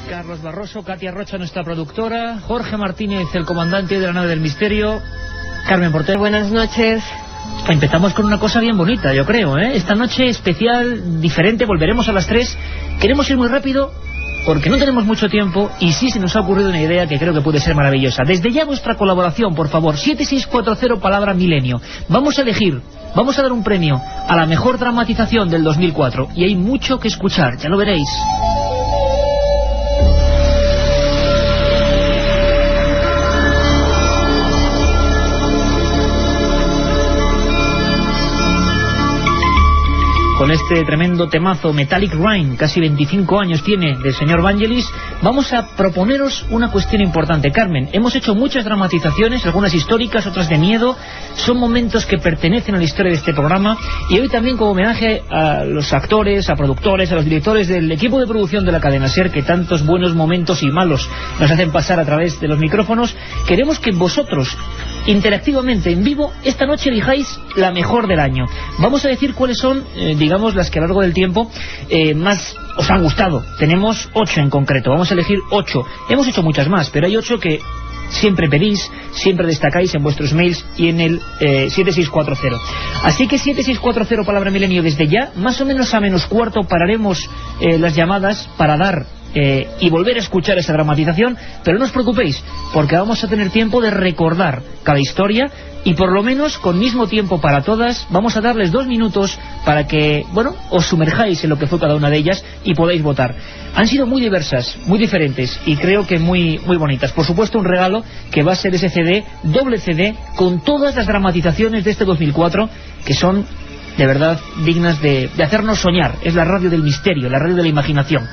Carlos Barroso, Katia Rocha, nuestra productora, Jorge Martínez, el comandante de la nave del misterio, Carmen Porter. Buenas noches. Empezamos con una cosa bien bonita, yo creo, ¿eh? Esta noche especial, diferente, volveremos a las 3. Queremos ir muy rápido porque no tenemos mucho tiempo y sí se nos ha ocurrido una idea que creo que puede ser maravillosa. Desde ya vuestra colaboración, por favor, 7640 palabra milenio. Vamos a elegir, vamos a dar un premio a la mejor dramatización del 2004 y hay mucho que escuchar, ya lo veréis. Con este tremendo temazo, Metallic Rain, casi 25 años tiene, del señor Vangelis, vamos a proponeros una cuestión importante. Carmen, hemos hecho muchas dramatizaciones, algunas históricas, otras de miedo, son momentos que pertenecen a la historia de este programa, y hoy también como homenaje a los actores, a productores, a los directores del equipo de producción de la cadena SER, que tantos buenos momentos y malos nos hacen pasar a través de los micrófonos, queremos que vosotros, interactivamente, en vivo, esta noche elijáis la mejor del año. Vamos a decir cuáles son, digamos, las que a lo largo del tiempo más os han gustado. Tenemos 8 en concreto, vamos a elegir 8. Hemos hecho muchas más, pero hay 8 que siempre pedís, siempre destacáis en vuestros mails y en el 7640. Así que 7640 palabra milenio desde ya, más o menos a menos cuarto pararemos las llamadas para dar y volver a escuchar esa dramatización, pero no os preocupéis, porque vamos a tener tiempo de recordar cada historia y por lo menos con mismo tiempo para todas vamos a darles 2 minutos para que, bueno, os sumerjáis en lo que fue cada una de ellas y podáis votar. Han sido muy diversas, muy diferentes y creo que muy bonitas. Por supuesto, un regalo que va a ser ese CD, doble CD, con todas las dramatizaciones de este 2004 que son de verdad dignas de hacernos soñar. Es la radio del misterio, la radio de la imaginación.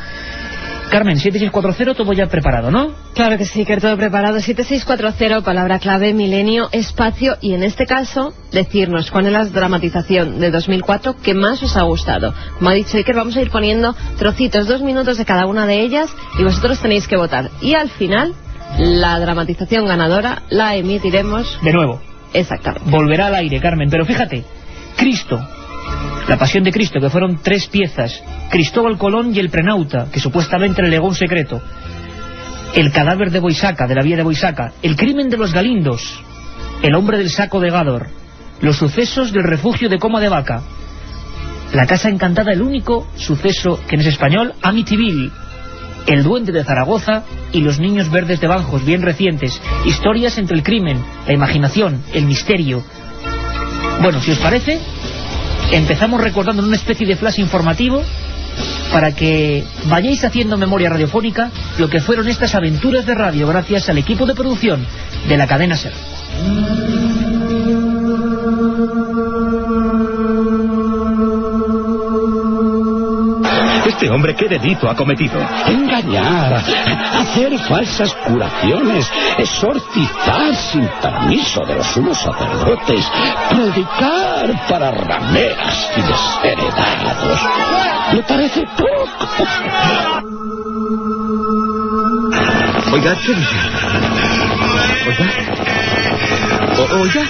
Carmen, 7640, todo ya preparado, ¿no? Claro que sí, que todo preparado. 7640, palabra clave, milenio, espacio, y en este caso, decirnos cuál es la dramatización de 2004 que más os ha gustado. Como ha dicho Iker, vamos a ir poniendo trocitos, 2 minutos de cada una de ellas, y vosotros tenéis que votar. Y al final, la dramatización ganadora la emitiremos... de nuevo. Exactamente. Volverá al aire, Carmen, pero fíjate, Cristo... La Pasión de Cristo, que fueron 3 piezas, Cristóbal Colón y el Prenauta, que supuestamente le legó un secreto, El cadáver de Boisaca, de la vía de Boisaca, El crimen de los Galindos, El hombre del saco de Gádor, Los sucesos del refugio de Coma de Vaca, La casa encantada, el único suceso que no es español, Amityville, El duende de Zaragoza y Los niños verdes de Banjos, bien recientes, historias entre el crimen, la imaginación, el misterio. Bueno, si os parece... empezamos recordando en una especie de flash informativo para que vayáis haciendo memoria radiofónica lo que fueron estas aventuras de radio gracias al equipo de producción de la cadena SER. Este hombre, ¿qué delito ha cometido? Engañar, hacer falsas curaciones, exorcizar sin permiso de los sumos sacerdotes, predicar para rameras y desheredados. ¿Le parece poco? Oiga, ¿qué dice? ¿Oiga?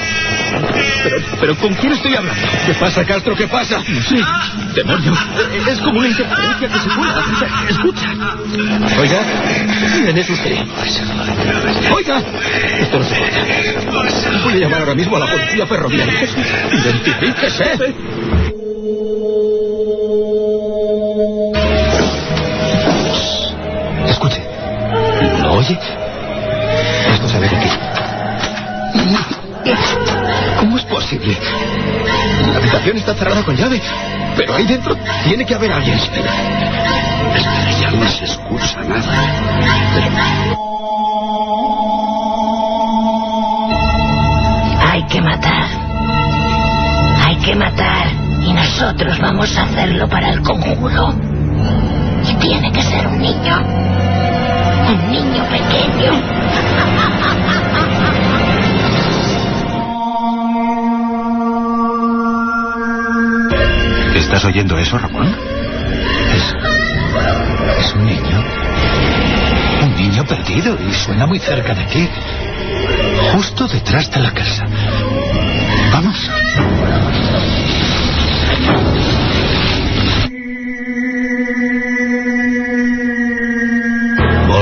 Pero ¿con quién estoy hablando? ¿Qué pasa, Castro? ¿Qué pasa? Sí, demonio. Es como una interferencia que se cuela. Escucha. Oiga, ¿quién es usted? Oiga, esto no se puede. Voy a llamar ahora mismo a la policía ferroviaria. Identifíquese. Escuche. ¿Lo oye? Esto sale de aquí. ¿Cómo es posible? La habitación está cerrada con llave, pero ahí dentro tiene que haber alguien. Espera, ya no se escucha nada. Hay que matar. Hay que matar. Y nosotros vamos a hacerlo para el conjuro. Y tiene que ser un niño. Un niño pequeño. ¿Estás oyendo eso, Ramón? Es un niño. Un niño perdido y suena muy cerca de aquí. Justo detrás de la casa. Vamos.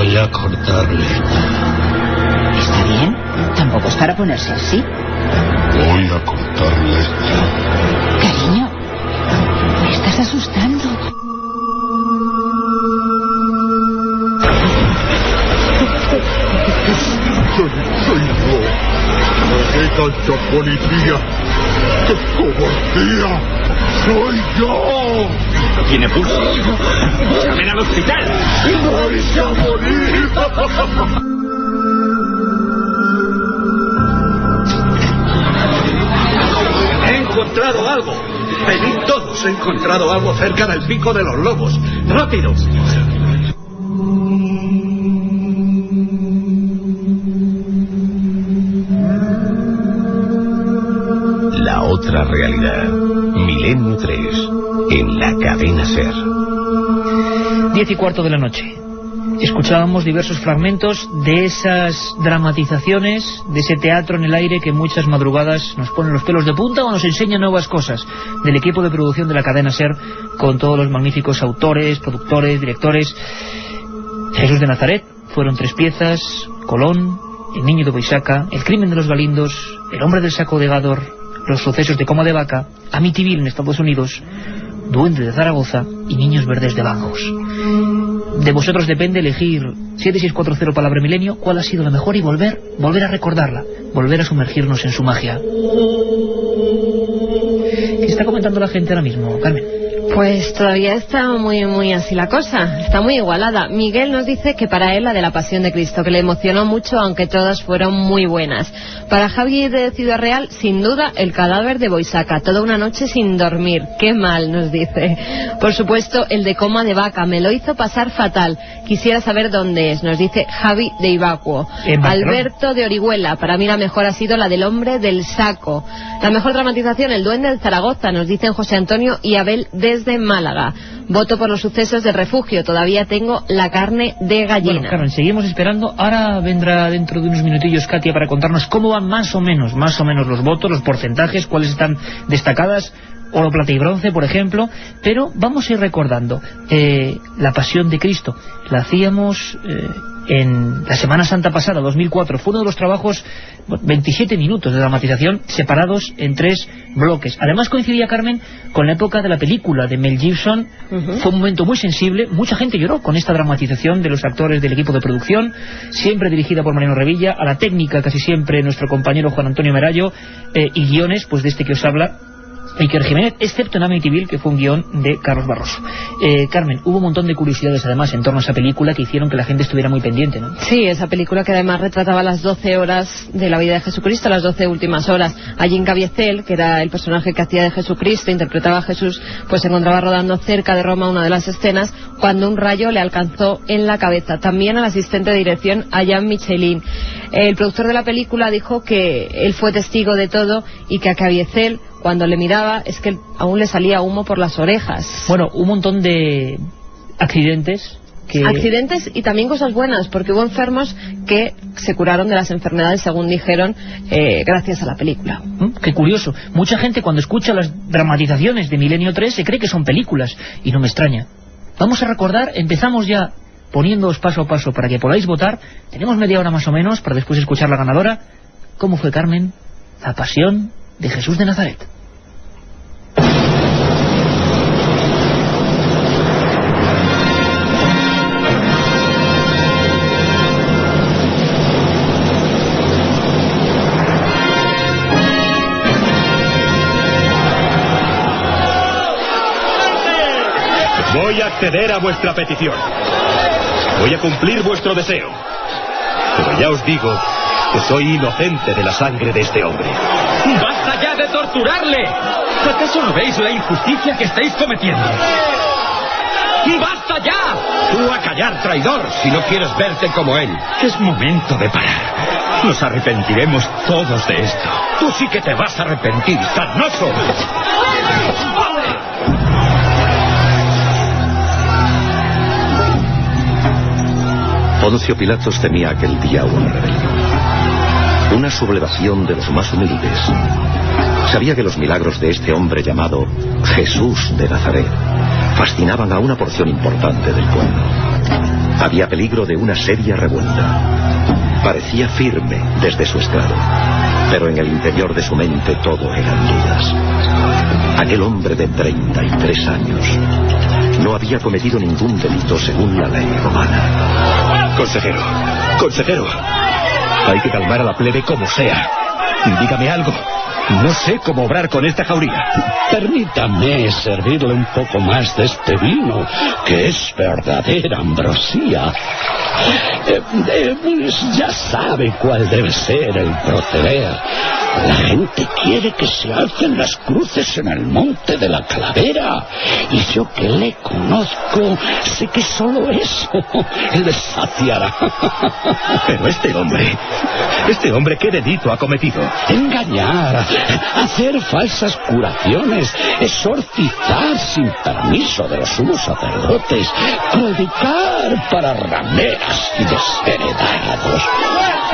Voy a cortarle. ¿Está bien? Tampoco es para ponerse así. Voy a cortarle. Cariño, me estás asustando. Soy yo. ¿Por qué tanta policía? ¡Qué cobardía! ¡Soy yo! No tiene pulso. ¡Llamen al hospital! ¡Vais a morir! He encontrado algo. Venid todos. He encontrado algo cerca del pico de los lobos. ¡Rápido! La otra realidad. Milenio 3. En la cadena SER. 10:15 de la noche. Escuchábamos diversos fragmentos de esas dramatizaciones, de ese teatro en el aire que muchas madrugadas nos pone los pelos de punta o nos enseña nuevas cosas, del equipo de producción de la cadena SER, con todos los magníficos autores, productores, directores. Jesús de Nazaret, fueron 3 piezas, Colón, El niño de Boisaca, El crimen de los Galindos, El hombre del saco de Gádor, Los sucesos de Coma de Vaca, Amityville en Estados Unidos, Duende de Zaragoza y Niños verdes de Bangos. De vosotros depende elegir 7640 palabra milenio, cuál ha sido la mejor y volver a recordarla, volver a sumergirnos en su magia. ¿Qué está comentando la gente ahora mismo, Carmen? Pues todavía está muy así la cosa, está muy igualada. Miguel nos dice que para él la de la Pasión de Cristo, que le emocionó mucho, aunque todas fueron muy buenas. Para Javi de Ciudad Real, sin duda, El cadáver de Boisaca, toda una noche sin dormir, qué mal, nos dice. Por supuesto, el de Coma de Vaca, me lo hizo pasar fatal, quisiera saber dónde es, nos dice Javi de Ibacuo. Alberto de Orihuela, para mí la mejor ha sido la del hombre del saco. La mejor dramatización, El duende de Zaragoza, nos dicen José Antonio y Abel desde Málaga. Voto por los sucesos del refugio, todavía tengo la carne de gallina. Bueno, Carmen, seguimos esperando. Ahora vendrá dentro de unos minutillos Katia para contarnos cómo van más o menos los votos, los porcentajes, cuáles están destacadas, oro, plata y bronce, por ejemplo. Pero vamos a ir recordando La Pasión de Cristo. La hacíamos en la Semana Santa pasada, 2004. Fue uno de los trabajos, 27 minutos de dramatización separados en 3 bloques. Además coincidía, Carmen, con la época de la película de Mel Gibson. Fue un momento muy sensible, mucha gente lloró con esta dramatización de los actores del equipo de producción, siempre dirigida por Mariano Revilla, a la técnica casi siempre nuestro compañero Juan Antonio Merallo, y guiones pues de este que os habla, Iker Jiménez, excepto en Amityville, que fue un guión de Carlos Barroso. Carmen, hubo un montón de curiosidades además en torno a esa película que hicieron que la gente estuviera muy pendiente, ¿no? Sí, esa película que además retrataba las 12 horas de la vida de Jesucristo, las 12 últimas horas. Allí Caviezel, que era el personaje que hacía de Jesucristo, interpretaba a Jesús, pues se encontraba rodando cerca de Roma una de las escenas cuando un rayo le alcanzó en la cabeza. También al asistente de dirección, a Jean Michelin. El productor de la película dijo que él fue testigo de todo y que a Caviezel, cuando le miraba, es que aún le salía humo por las orejas. Bueno, un montón de accidentes y también cosas buenas, porque hubo enfermos que se curaron de las enfermedades, según dijeron, gracias a la película. Qué curioso. Mucha gente cuando escucha las dramatizaciones de Milenio 3 se cree que son películas, y no me extraña. Vamos a recordar, empezamos ya poniéndoos paso a paso para que podáis votar. Tenemos media hora más o menos para después escuchar la ganadora. ¿Cómo fue, Carmen, La Pasión de Jesús de Nazaret? Voy a acceder a vuestra petición. Voy a cumplir vuestro deseo. Pero ya os digo que soy inocente de la sangre de este hombre. ¡Basta ya de torturarle! ¿Acaso no veis la injusticia que estáis cometiendo? ¡Basta ya! Tú a callar, traidor, si no quieres verte como él. Es momento de parar. Nos arrepentiremos todos de esto. Tú sí que te vas a arrepentir, sarnoso. Poncio Pilatos temía aquel día una rebelión, una sublevación de los más humildes. Sabía que los milagros de este hombre llamado Jesús de Nazaret fascinaban a una porción importante del pueblo. Había peligro de una seria revuelta. Parecía firme desde su estrado, pero en el interior de su mente todo eran dudas. Aquel hombre de 33 años no había cometido ningún delito según la ley romana. Consejero, hay que calmar a la plebe como sea. Dígame algo. No sé cómo obrar con esta jauría. Permítame servirle un poco más de este vino, que es verdadera ambrosía. Pues ya sabe cuál debe ser el proceder. La gente quiere que se alcen las cruces en el monte de la Calavera. Y yo que le conozco, sé que solo eso le saciará. Pero este hombre, ¿qué delito ha cometido? Engañar, hacer falsas curaciones, exorcizar sin permiso de los sumos sacerdotes, predicar para rameras y desheredados.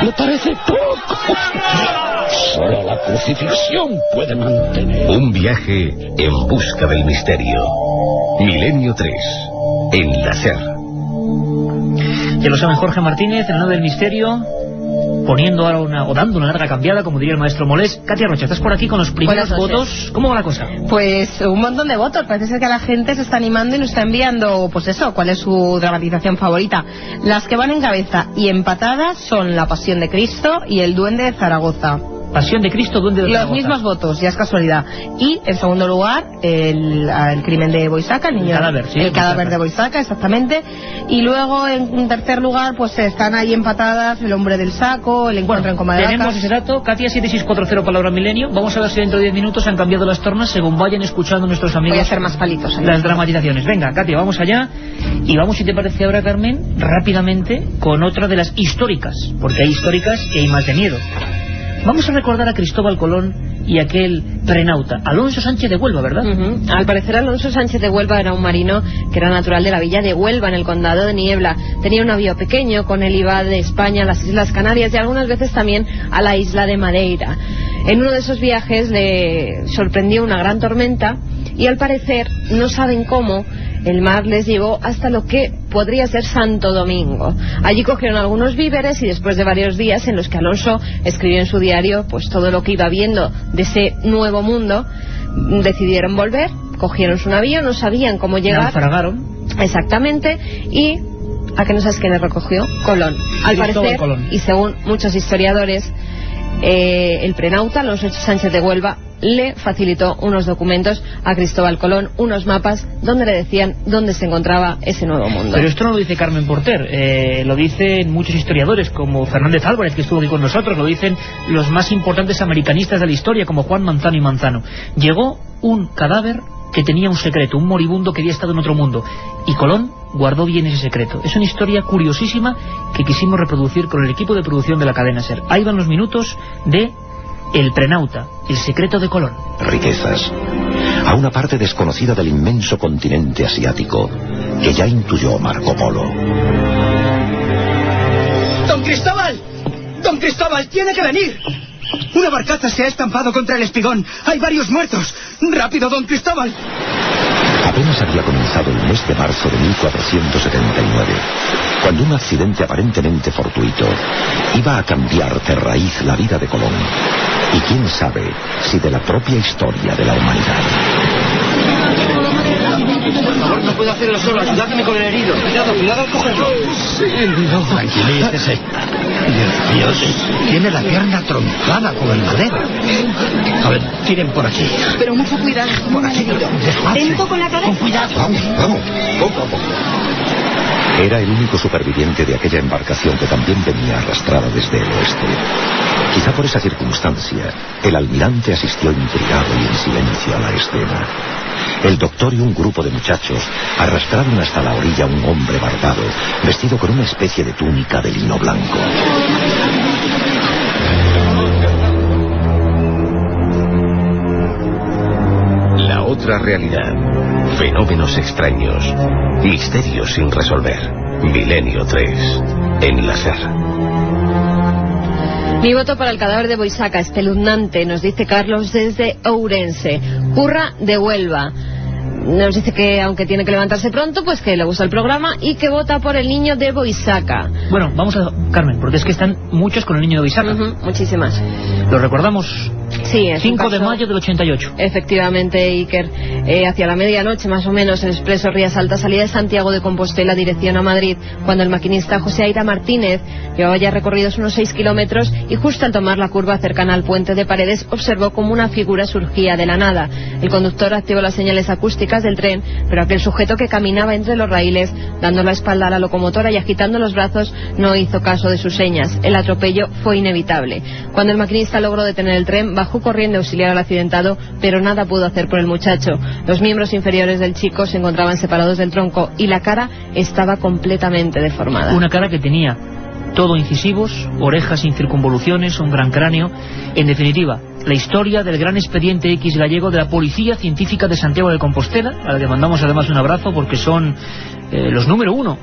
¿Le parece poco? Solo la crucifixión puede mantener. Un viaje en busca del misterio. Milenio 3. En la SER. Ya lo saben, Jorge Martínez, en el nombre del misterio, poniendo ahora dando una larga cambiada, como diría el maestro Molés. Katia Rocha, estás por aquí con los primeros votos. ¿Cómo va la cosa? Pues un montón de votos. Parece ser que la gente se está animando y nos está enviando, pues eso, cuál es su dramatización favorita. Las que van en cabeza y empatadas son La Pasión de Cristo y El Duende de Zaragoza. Pasión de Cristo, Duende de Zaragoza. Los mismos votos, ya es casualidad. Y en segundo lugar, el crimen de Boisaca, el cadáver, sí, el cadáver de Boisaca, exactamente. Y luego en tercer lugar, pues están ahí empatadas El Hombre del Saco, El Encuentro en Coma de Tenemos Vacas. ese dato. Katia, 7640 palabra milenio. Vamos a ver si dentro de 10 minutos han cambiado las tornas según vayan escuchando nuestros amigos. Voy a hacer más palitos. Las dramatizaciones. Venga, Katia, vamos allá. Y vamos, si te parece ahora, Carmen, rápidamente con otra de las históricas, porque hay históricas y hay más de miedo. Vamos a recordar a Cristóbal Colón y aquel prenauta, Alonso Sánchez de Huelva, ¿verdad? Al parecer Alonso Sánchez de Huelva era un marino que era natural de la villa de Huelva, en el condado de Niebla. Tenía un navío pequeño, con él iba de España a las Islas Canarias y algunas veces también a la isla de Madeira. En uno de esos viajes le sorprendió una gran tormenta y al parecer, no saben cómo, el mar les llevó hasta lo que podría ser Santo Domingo. Allí cogieron algunos víveres y después de varios días en los que Alonso escribió en su diario pues todo lo que iba viendo de ese nuevo mundo, decidieron volver, cogieron su navío, no sabían cómo llegar. Naufragaron. Exactamente. Y ¿a qué no sabes quién le recogió? Colón. Al parecer, Colón. Y según muchos historiadores, el prenauta Alonso Sánchez de Huelva le facilitó unos documentos a Cristóbal Colón, unos mapas donde le decían dónde se encontraba ese nuevo mundo. Pero esto no lo dice Carmen Porter, lo dicen muchos historiadores como Fernández Álvarez, que estuvo aquí con nosotros, lo dicen los más importantes americanistas de la historia como Juan Manzano y Manzano. Llegó un cadáver que tenía un secreto, un moribundo que había estado en otro mundo, y Colón guardó bien ese secreto. Es una historia curiosísima que quisimos reproducir con el equipo de producción de la cadena SER. Ahí van los minutos de El prenauta, el secreto de Colón. Riquezas. A una parte desconocida del inmenso continente asiático que ya intuyó Marco Polo. ¡Don Cristóbal! ¡Don Cristóbal, tiene que venir! Una barcaza se ha estampado contra el espigón. Hay varios muertos. ¡Rápido, don Cristóbal! Apenas había comenzado el mes de marzo de 1479, cuando un accidente aparentemente fortuito iba a cambiar de raíz la vida de Colón, y quién sabe si de la propia historia de la humanidad. Por favor, no puedo hacerlo solo. Ayudadme con el herido. Cuidado al cogerlo. Sí, no. Tranquilícese. Dios, tiene la pierna troncada con el madera. A ver, tiren por aquí. Pero mucho cuidado. Por aquí. Ten un poco en la cabeza. Con cuidado. Vamos, poco a poco. Era el único superviviente de aquella embarcación que también venía arrastrada desde el oeste. Quizá por esa circunstancia, el almirante asistió intrigado y en silencio a la escena. El doctor y un grupo de muchachos arrastraron hasta la orilla a un hombre barbado, vestido con una especie de túnica de lino blanco. La otra realidad. Fenómenos extraños. Misterios sin resolver. Milenio 3. En la SER. Mi voto para el cadáver de Boisaca, espeluznante, nos dice Carlos desde Ourense. Curra de Huelva. nos dice que aunque tiene que levantarse pronto, pues que le gusta el programa y que vota por el niño de Boisaca. Bueno, vamos a Carmen, porque es que están muchos con el niño de Boisaca. Muchísimas. ¿Lo recordamos? Sí, es 5 de mayo del 88. Efectivamente, Iker. Hacia la medianoche, más o menos, el expreso Rías Altas salía de Santiago de Compostela dirección a Madrid, cuando el maquinista José Aira Martínez llevaba ya recorridos unos 6 kilómetros y justo al tomar la curva cercana al puente de Paredes observó como una figura surgía de la nada. El conductor activó las señales acústicas del tren, pero aquel sujeto que caminaba entre los raíles, dando la espalda a la locomotora y agitando los brazos, no hizo caso de sus señas. El atropello fue inevitable. Cuando el maquinista logró detener el tren, bajó corriendo a auxiliar al accidentado, pero nada pudo hacer por el muchacho. Los miembros inferiores del chico se encontraban separados del tronco y la cara estaba completamente deformada. Una cara que tenía todo incisivos, orejas sin circunvoluciones, un gran cráneo. En definitiva, la historia del gran expediente X gallego de la Policía Científica de Santiago de Compostela, a la que mandamos además un abrazo porque son los número uno,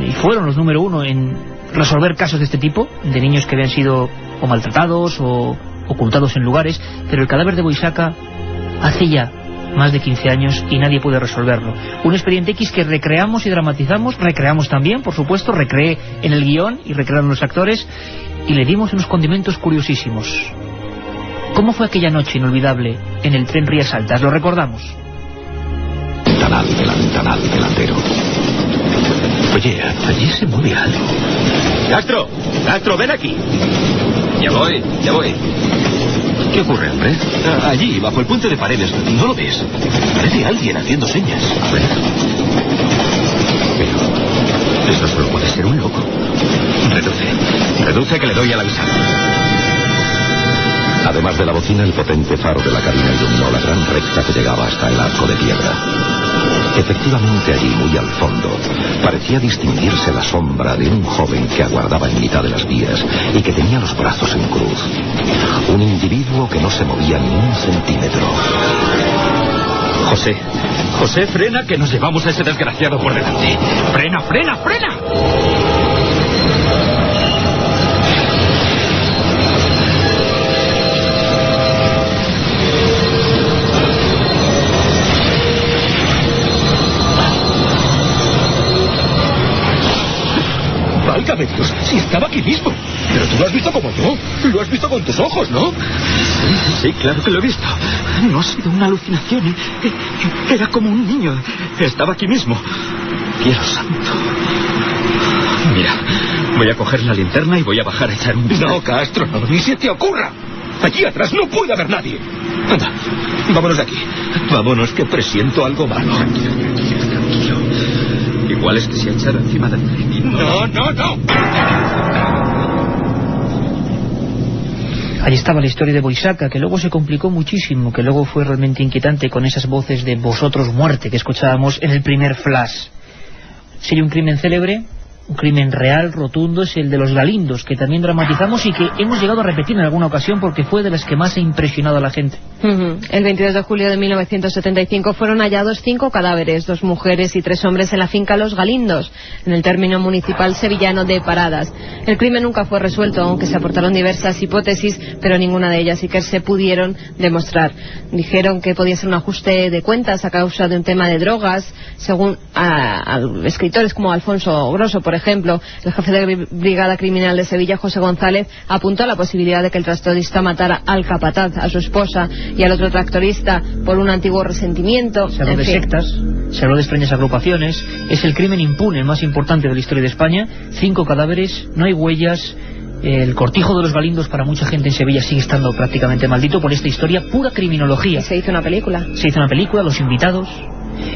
y fueron los número uno en resolver casos de este tipo, de niños que habían sido o maltratados o ocultados en lugares, pero el cadáver de Boisaca hace ya más de 15 años y nadie puede resolverlo. Un expediente X que recreamos y dramatizamos, recreamos también, por supuesto, recreé en el guión y recrearon los actores, y le dimos unos condimentos curiosísimos. ¿Cómo fue aquella noche inolvidable en el tren Rías Altas? Lo recordamos. Ventanal delantero. Oye, allí se mueve algo. Castro, ven aquí. Ya voy. ¿Qué ocurre, hombre? Allí, bajo el puente de Paredes, ¿no lo ves? Parece alguien haciendo señas. A ver. Pero eso solo puede ser un loco. Reduce que le doy al avisar. Además de la bocina, el potente faro de la cabina iluminó la gran recta que llegaba hasta el arco de piedra. Efectivamente, allí, muy al fondo, parecía distinguirse la sombra de un joven que aguardaba en mitad de las vías y que tenía los brazos en cruz. Un individuo que no se movía ni un centímetro. José, frena, que nos llevamos a ese desgraciado por delante. ¡Frena! Válgame Dios, si estaba aquí mismo. Pero tú lo has visto como yo. Lo has visto con tus ojos, ¿no? Sí, claro que lo he visto. No ha sido una alucinación. Era como un niño. Estaba aquí mismo. Dios santo. Mira, voy a coger la linterna y voy a bajar a echar un vistazo. No, Castro, no, ni se te ocurra. Allí atrás no puede haber nadie. Anda, vámonos de aquí. Vámonos, que presiento algo malo. Tranquilo. Igual es que se ha echado encima del tren. No. Allí estaba la historia de Boisaca, que luego se complicó muchísimo, que luego fue realmente inquietante con esas voces de vosotros muerte que escuchábamos en el primer flash. Sería un crimen célebre, un crimen real, rotundo, es el de los Galindos, que también dramatizamos y que hemos llegado a repetir en alguna ocasión porque fue de las que más ha impresionado a la gente. El 22 de julio de 1975 fueron hallados 5 cadáveres, 2 mujeres y 3 hombres en la finca Los Galindos, en el término municipal sevillano de Paradas. El crimen nunca fue resuelto, aunque se aportaron diversas hipótesis, pero ninguna de ellas sí que se pudieron demostrar. Dijeron que podía ser un ajuste de cuentas a causa de un tema de drogas, según a escritores como Alfonso Grosso, por ejemplo. El jefe de Brigada Criminal de Sevilla, José González, apuntó a la posibilidad de que el tractorista matara al capataz, a su esposa y al otro tractorista por un antiguo resentimiento. Se habló de sectas, se habló de extrañas agrupaciones. Es el crimen impune más importante de la historia de España. 5 cadáveres, no hay huellas. El cortijo de los Galindos para mucha gente en Sevilla sigue estando prácticamente maldito por esta historia, pura criminología. Y se hizo una película. Los invitados.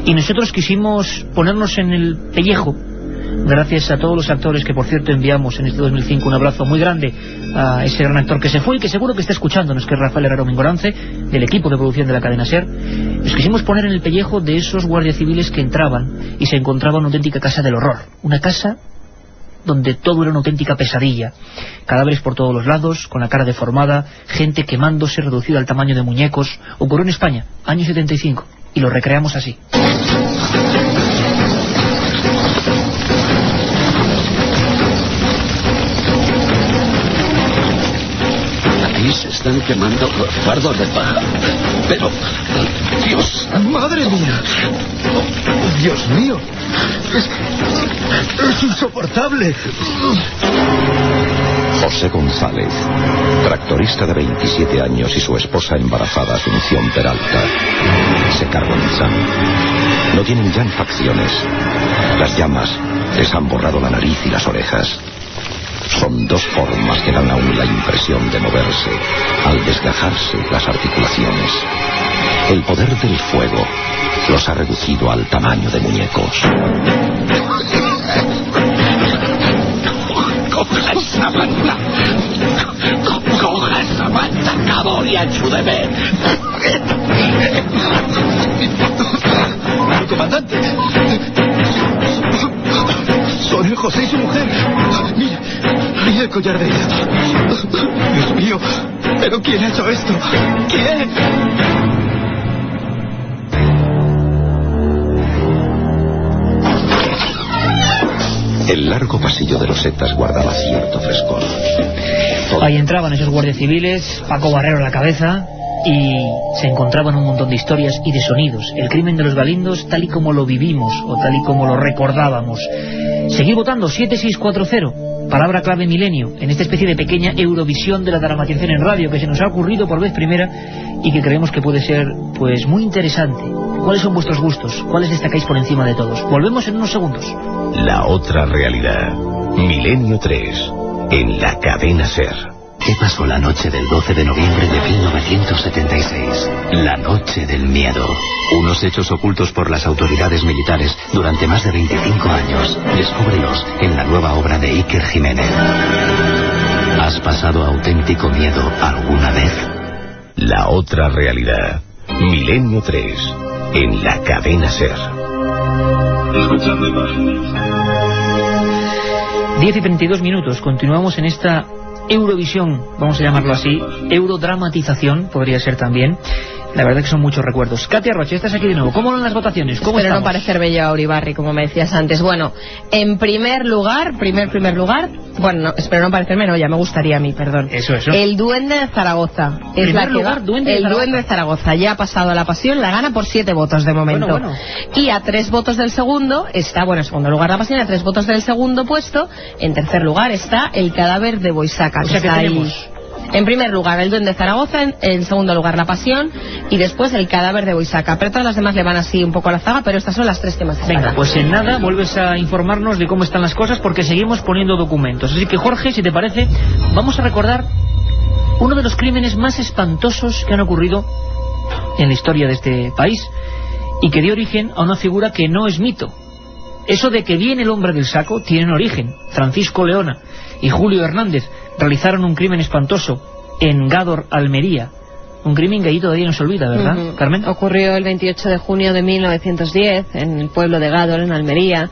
Y nosotros quisimos ponernos en el pellejo, gracias a todos los actores que, por cierto, enviamos en este 2005 un abrazo muy grande a ese gran actor que se fue y que seguro que está escuchándonos, que es Rafael Herrero Mingorance, del equipo de producción de la cadena SER. Nos quisimos poner en el pellejo de esos guardias civiles que entraban y se encontraban una auténtica casa del horror, una casa donde todo era una auténtica pesadilla, cadáveres por todos los lados, con la cara deformada, gente quemándose, reducida al tamaño de muñecos. Ocurrió en España, año 75, y lo recreamos así. Aquí se están quemando fardos de paja. Pero... Dios... ¡Madre mía! ¡Dios mío! ¡Es insoportable! José González, tractorista de 27 años y su esposa embarazada, Asunción Peralta, se carbonizan. No tienen ya facciones. Las llamas les han borrado la nariz y las orejas. Son dos formas que dan aún la impresión de moverse al desgajarse las articulaciones. El poder del fuego los ha reducido al tamaño de muñecos. Coja esa banda. Coja esa banda, cabrón, y ayúdeme. ¡Comandante! Son el José y su mujer. Mira el collar de ella. Dios mío, ¿pero quién ha hecho esto? ¿Quién? El largo pasillo de losetas guardaba cierto frescor. Ahí entraban esos guardias civiles, Paco Barrero a la cabeza, y se encontraban un montón de historias y de sonidos. El crimen de los Galindos tal y como lo vivimos, o tal y como lo recordábamos. Seguir votando, 7640, palabra clave milenio, en esta especie de pequeña Eurovisión de la dramatización en radio que se nos ha ocurrido por vez primera y que creemos que puede ser, pues, muy interesante. ¿Cuáles son vuestros gustos? ¿Cuáles destacáis por encima de todos? Volvemos en unos segundos. La otra realidad. Milenio 3, en la cadena SER. ¿Qué pasó la noche del 12 de noviembre de 1976? La noche del miedo. Unos hechos ocultos por las autoridades militares durante más de 25 años. Descúbrelos en la nueva obra de Iker Jiménez. ¿Has pasado auténtico miedo alguna vez? La otra realidad. Milenio 3, en la cadena SER. 10 y 22 minutos. Continuamos en esta Eurovisión, vamos a llamarlo así, eurodramatización, podría ser también. La verdad que son muchos recuerdos. Katia Roche, estás aquí de nuevo. ¿Cómo van las votaciones? ¿Cómo Espero estamos? no parecerme yo a Uribarri, como me decías antes. Bueno, en primer lugar, bueno, no, espero no parecerme, no, ya me gustaría a mí, perdón. Eso. El Duende de Zaragoza. Es la que va, Duende de Zaragoza. Ya ha pasado a la pasión, la gana por 7 votos de momento. Bueno. Y a 3 votos del segundo está, bueno, en segundo lugar la pasión, a 3 votos del segundo puesto. En tercer lugar está El cadáver de Boisaca. O sea que está tenemos... ahí. En primer lugar el Duende de Zaragoza, en segundo lugar La Pasión y después El cadáver de Boisaca. Pero todas las demás le van así un poco a la zaga, pero estas son las 3 que más destacan. Venga, pues en nada vuelves a informarnos de cómo están las cosas porque seguimos poniendo documentos. Así que Jorge, si te parece, vamos a recordar uno de los crímenes más espantosos que han ocurrido en la historia de este país y que dio origen a una figura que no es mito. Eso de que viene el hombre del saco tiene un origen. Francisco Leona y Julio Hernández realizaron un crimen espantoso en Gádor, Almería. Un crimen que ahí todavía no se olvida, ¿verdad, Carmen? Ocurrió el 28 de junio de 1910 en el pueblo de Gádor, en Almería,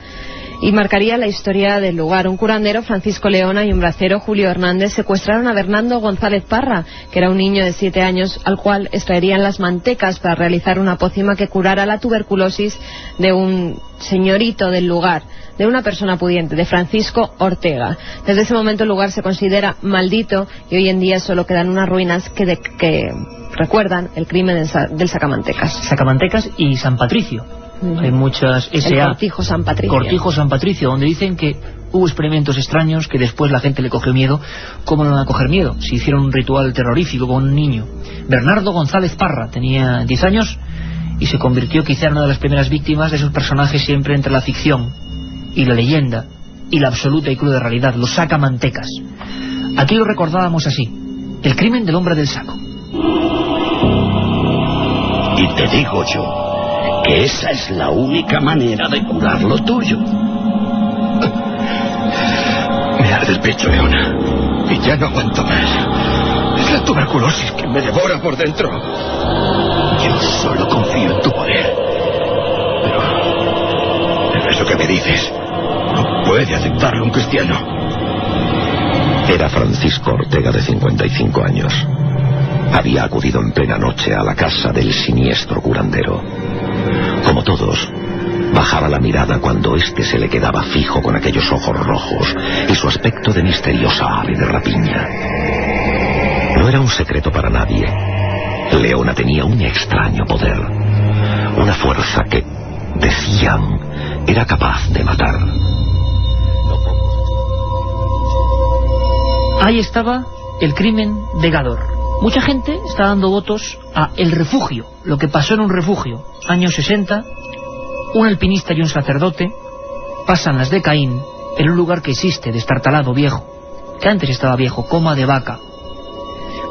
y marcaría la historia del lugar. Un curandero, Francisco Leona, y un bracero, Julio Hernández, secuestraron a Bernardo González Parra, que era un niño de 7 años, al cual extraerían las mantecas para realizar una pócima que curara la tuberculosis de un señorito del lugar, de una persona pudiente, de Francisco Ortega. Desde ese momento el lugar se considera maldito y hoy en día solo quedan unas ruinas que recuerdan el crimen del Sacamantecas. Sacamantecas y San Patricio. Hay muchas El Cortijo San Patricio. Cortijo San Patricio, donde dicen que hubo experimentos extraños que después la gente le cogió miedo. ¿Cómo no van a coger miedo? Si hicieron un ritual terrorífico con un niño. Bernardo González Parra tenía 10 años y se convirtió quizá en una de las primeras víctimas de esos personajes siempre entre la ficción y la leyenda y la absoluta y cruda realidad, los sacamantecas. Aquí lo recordábamos así: el crimen del hombre del saco. Y te digo yo que esa es la única manera de curar lo tuyo. Me arde el pecho, Leona, y ya no aguanto más. Es la tuberculosis que me devora por dentro. Yo solo confío en tu poder. Pero eso que me dices no puede aceptarlo un cristiano. Era Francisco Ortega, de 55 años. Había acudido en plena noche a la casa del siniestro curandero. Como todos, bajaba la mirada cuando éste se le quedaba fijo con aquellos ojos rojos y su aspecto de misteriosa ave de rapiña. No era un secreto para nadie. Leona tenía un extraño poder. Una fuerza que, decían, era capaz de matar. Ahí estaba el crimen de Gador. Mucha gente está dando votos a El Refugio, lo que pasó en un refugio. Años 60, un alpinista y un sacerdote pasan las de Caín en un lugar que existe, destartalado, viejo, que antes estaba viejo, coma de vaca.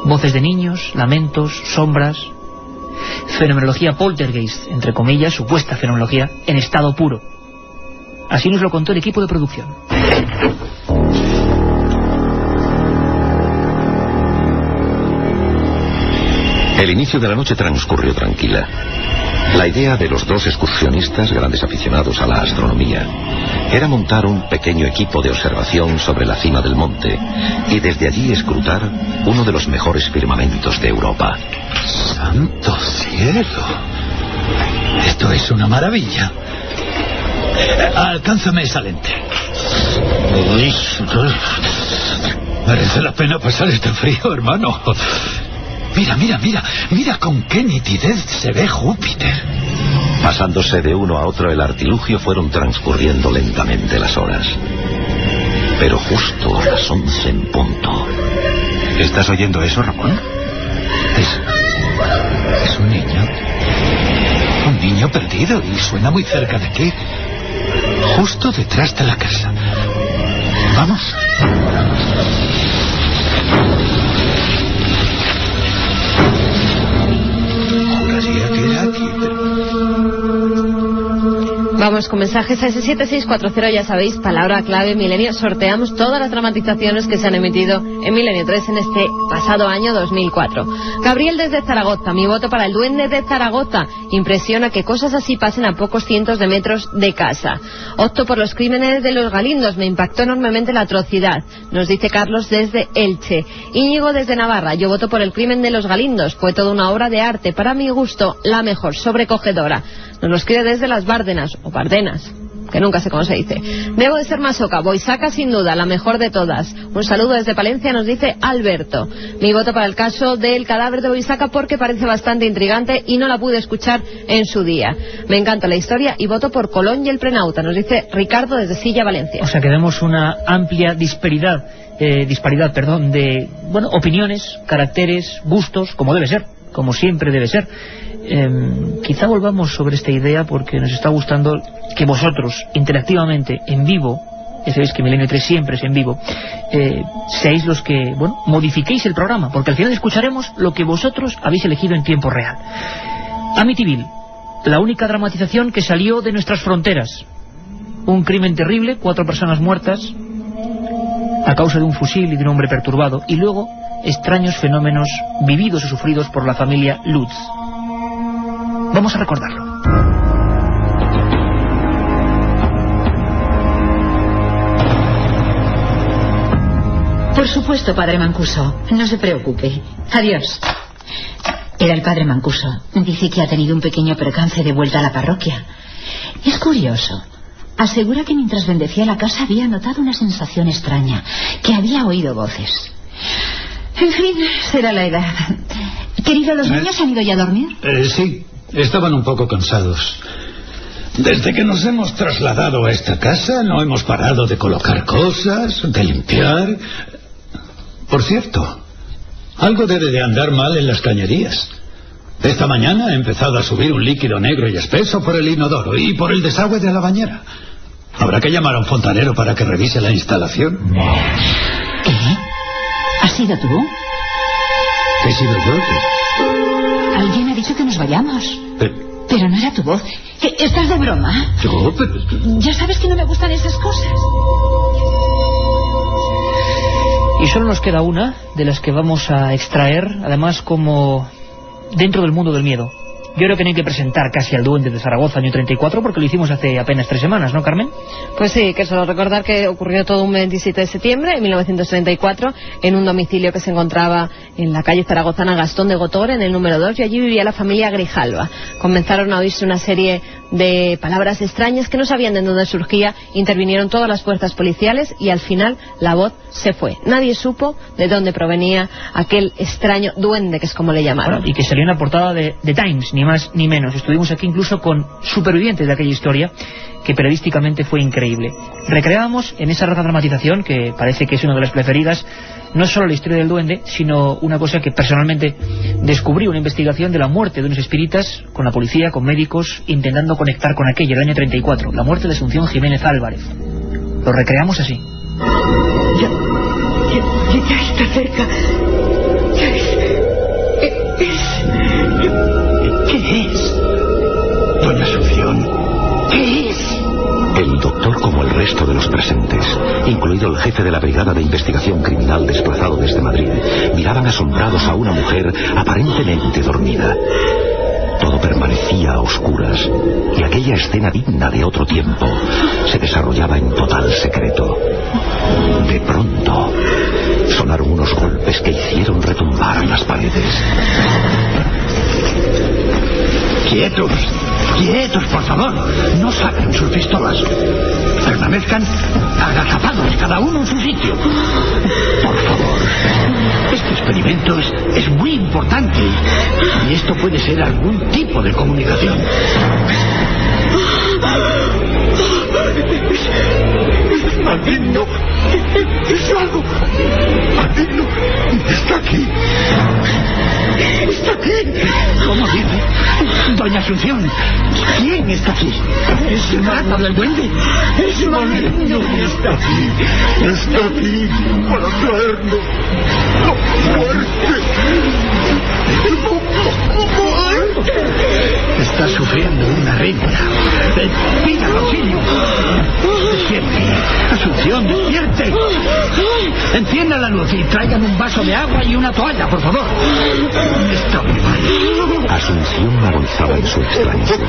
Voces de niños, lamentos, sombras, fenomenología poltergeist, entre comillas, supuesta fenomenología, en estado puro. Así nos lo contó el equipo de producción. El inicio de la noche transcurrió tranquila. La idea de los dos excursionistas, grandes aficionados a la astronomía, era montar un pequeño equipo de observación sobre la cima del monte y desde allí escrutar uno de los mejores firmamentos de Europa. ¡Santo cielo! Esto es una maravilla. Alcánzame esa lente. Merece la pena pasar este frío, hermano. Mira con qué nitidez se ve Júpiter. Pasándose de uno a otro el artilugio, fueron transcurriendo lentamente las horas. Pero justo a las 11 en punto. ¿Estás oyendo eso, Ramón? Es un niño. Un niño perdido y suena muy cerca de aquí. Justo detrás de la casa. Vamos. Vamos con mensajes a ese 7640, ya sabéis, palabra clave Milenio. Sorteamos todas las dramatizaciones que se han emitido en Milenio 3 en este pasado año 2004. Gabriel desde Zaragoza, mi voto para el Duende de Zaragoza. Impresiona que cosas así pasen a pocos cientos de metros de casa. Opto por los crímenes de los Galindos, me impactó enormemente la atrocidad, nos dice Carlos desde Elche. Íñigo desde Navarra, yo voto por el crimen de los Galindos, fue toda una obra de arte, para mi gusto la mejor, sobrecogedora. Nos lo escribe desde las Bárdenas, o Bardenas, que nunca sé cómo se dice. Debo de ser masoca, Boisaca sin duda, la mejor de todas. Un saludo desde Palencia, nos dice Alberto. Mi voto para el caso del cadáver de Boisaca porque parece bastante intrigante y no la pude escuchar en su día. Me encanta la historia y voto por Colón y el Prenauta, nos dice Ricardo desde Silla, Valencia. O sea que vemos una amplia disparidad de opiniones, caracteres, gustos, como debe ser, como siempre debe ser. Quizá volvamos sobre esta idea porque nos está gustando que vosotros, interactivamente, en vivo, ya sabéis que Milenio 3 siempre es en vivo, seáis los que, modifiquéis el programa, porque al final escucharemos lo que vosotros habéis elegido en tiempo real. Amityville, la única dramatización que salió de nuestras fronteras. Un crimen terrible, 4 personas muertas a causa de un fusil y de un hombre perturbado, y luego extraños fenómenos vividos o sufridos por la familia Lutz. Vamos a recordarlo. Por supuesto, padre Mancuso. No se preocupe. Adiós. Era el padre Mancuso. Dice que ha tenido un pequeño percance de vuelta a la parroquia. Es curioso. Asegura que mientras bendecía la casa había notado una sensación extraña, que había oído voces. En fin, será la edad. Querido, ¿los niños han ido ya a dormir? Sí. Estaban un poco cansados. Desde que nos hemos trasladado a esta casa no hemos parado de colocar cosas, de limpiar. Por cierto, algo debe de andar mal en las cañerías. Esta mañana ha empezado a subir un líquido negro y espeso por el inodoro y por el desagüe de la bañera. Habrá que llamar a un fontanero para que revise la instalación. ¿Qué? ¿Has sido tú? ¿Qué he sido yo? Alguien me ha dicho que nos vayamos. Pero no era tu voz. ¿Estás de broma? Yo, Ya sabes que no me gustan esas cosas. Y solo nos queda una de las que vamos a extraer, además como dentro del mundo del miedo. Yo creo que no hay que presentar casi al Duende de Zaragoza año 34 porque lo hicimos hace apenas 3 semanas, ¿no, Carmen? Pues sí, que solo recordar que ocurrió todo un 27 de septiembre de 1934 en un domicilio que se encontraba en la calle zaragozana Gastón de Gotor, en el número 2, y allí vivía la familia Grijalva. Comenzaron a oírse una serie de palabras extrañas que no sabían de dónde surgía. Intervinieron todas las fuerzas policiales y al final la voz se fue. Nadie supo de dónde provenía aquel extraño duende, que es como le llamaron. Bueno, y que salió en la portada de The Times, ni más ni menos. Estuvimos aquí incluso con supervivientes de aquella historia, que periodísticamente fue increíble. Recreábamos en esa rara dramatización, que parece que es una de las preferidas, no solo la historia del duende, sino una cosa que personalmente descubrí, una investigación de la muerte de unos espíritas, con la policía, con médicos, intentando conectar con aquello, el año 34, la muerte de Asunción Jiménez Álvarez. Lo recreamos así. Ya está cerca. ¿Qué es? Doña Asunción, ¿qué es? El doctor, como el resto de los presentes, incluido el jefe de la Brigada de Investigación Criminal desplazado desde Madrid, miraban asombrados a una mujer aparentemente dormida. Todo permanecía a oscuras, y aquella escena digna de otro tiempo se desarrollaba en total secreto. De pronto, sonaron unos golpes que hicieron retumbar las paredes. ¡Quietos! ¡Quietos, por favor! No saquen sus pistolas. Permanezcan agazapados, cada uno en su sitio. Por favor. Este experimento es muy importante. Y esto puede ser algún tipo de comunicación. ¡Es maligno! ¡Es algo maligno! ¡Está aquí! ¡Está aquí! ¿Cómo dice? Doña Asunción, ¿quién está aquí? ¿Se trata del duende? ¡Es maligno! ¡Está aquí! ¡Está aquí! ¡Para traernos! ¡Muerte! Está sufriendo una renta. ¡Pida auxilio! ¡Despierte! ¡Asunción, despierte! Encienda la luz y traigan un vaso de agua y una toalla, por favor. Está muy mal. Asunción agonizaba en su extraño sueño.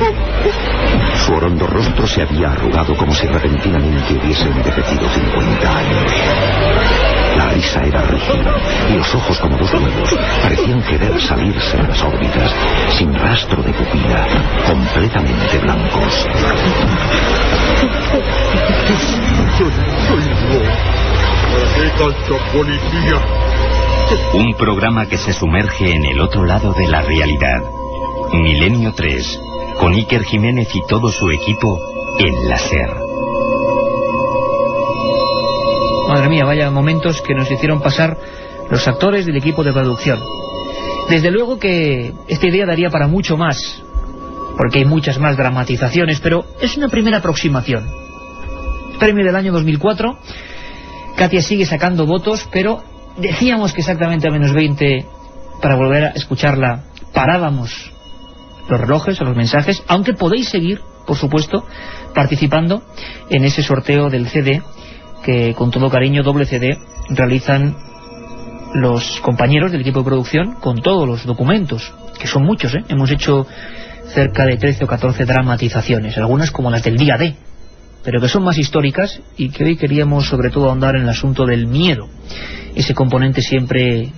Su orondo rostro se había arrugado como si repentinamente hubiese envejecido 50 años. La risa era rígida y los ojos, como dos huevos, parecían querer salirse de las órbitas, sin rastro de pupila, completamente blancos. ¡Soy yo! ¿Para qué tanta policía? Un programa que se sumerge en el otro lado de la realidad. Milenio 3, con Iker Jiménez y todo su equipo en la SER. Madre mía, vaya momentos que nos hicieron pasar los actores del equipo de producción. Desde luego que esta idea daría para mucho más, porque hay muchas más dramatizaciones, pero es una primera aproximación. Premio del año 2004, Katia sigue sacando votos, pero decíamos que exactamente a menos 20 para volver a escucharla parábamos los relojes o los mensajes, aunque podéis seguir, por supuesto, participando en ese sorteo del CD que con todo cariño, doble CD, realizan los compañeros del equipo de producción con todos los documentos, que son muchos, ¿eh? Hemos hecho cerca de 13 o 14 dramatizaciones, algunas como las del día D, pero que son más históricas y que hoy queríamos sobre todo ahondar en el asunto del miedo, ese componente siempre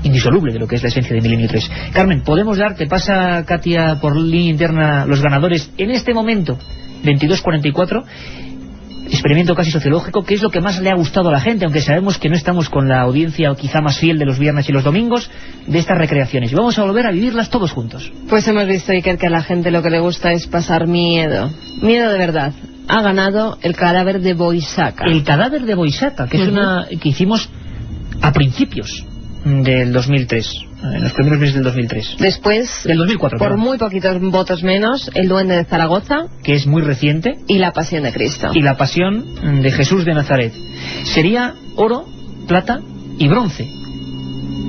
indisoluble de lo que es la esencia de Milenio 3. Carmen, ¿podemos dar, te pasa Katia por línea interna, los ganadores en este momento? 22:44, experimento casi sociológico, ¿qué es lo que más le ha gustado a la gente? Aunque sabemos que no estamos con la audiencia quizá más fiel de los viernes y los domingos de estas recreaciones, y vamos a volver a vivirlas todos juntos. Pues hemos visto, Iker, que a la gente lo que le gusta es pasar miedo de verdad. Ha ganado el cadáver de Boisaca. El cadáver de Boisaca, que es una que hicimos a principios del 2003, en los primeros meses del 2003. Después, del 2004, por perdón, muy poquitos votos menos, el Duende de Zaragoza, que es muy reciente, y la Pasión de Cristo. Y la Pasión de Jesús de Nazaret. Sería oro, plata y bronce.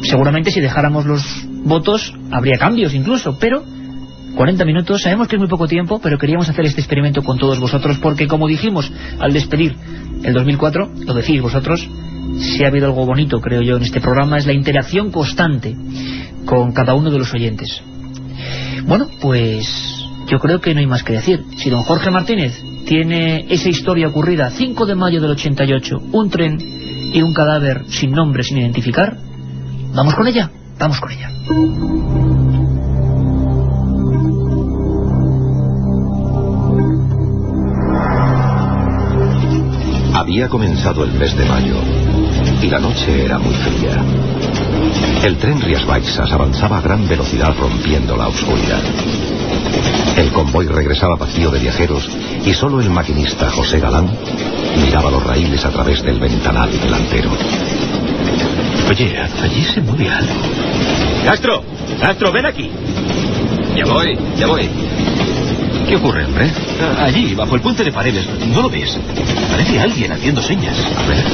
Seguramente si dejáramos los votos habría cambios incluso, pero 40 minutos, sabemos que es muy poco tiempo, pero queríamos hacer este experimento con todos vosotros, porque como dijimos al despedir el 2004, lo decís vosotros, si ha habido algo bonito, creo yo, en este programa, es la interacción constante con cada uno de los oyentes. Bueno, pues yo creo que no hay más que decir. Si don Jorge Martínez tiene esa historia ocurrida 5 de mayo del 88, un tren y un cadáver sin nombre, sin identificar, vamos con ella, vamos con ella. Había comenzado el mes de mayo y la noche era muy fría. El tren Rías Baixas avanzaba a gran velocidad rompiendo la oscuridad. El convoy regresaba vacío de viajeros y solo el maquinista José Galán miraba los raíles a través del ventanal delantero. Oye, allí se mueve algo. ¡Castro, ven aquí! Ya voy. ¿Qué ocurre, hombre? Allí, bajo el puente de Paredes. ¿No lo ves? Parece alguien haciendo señas. A ver.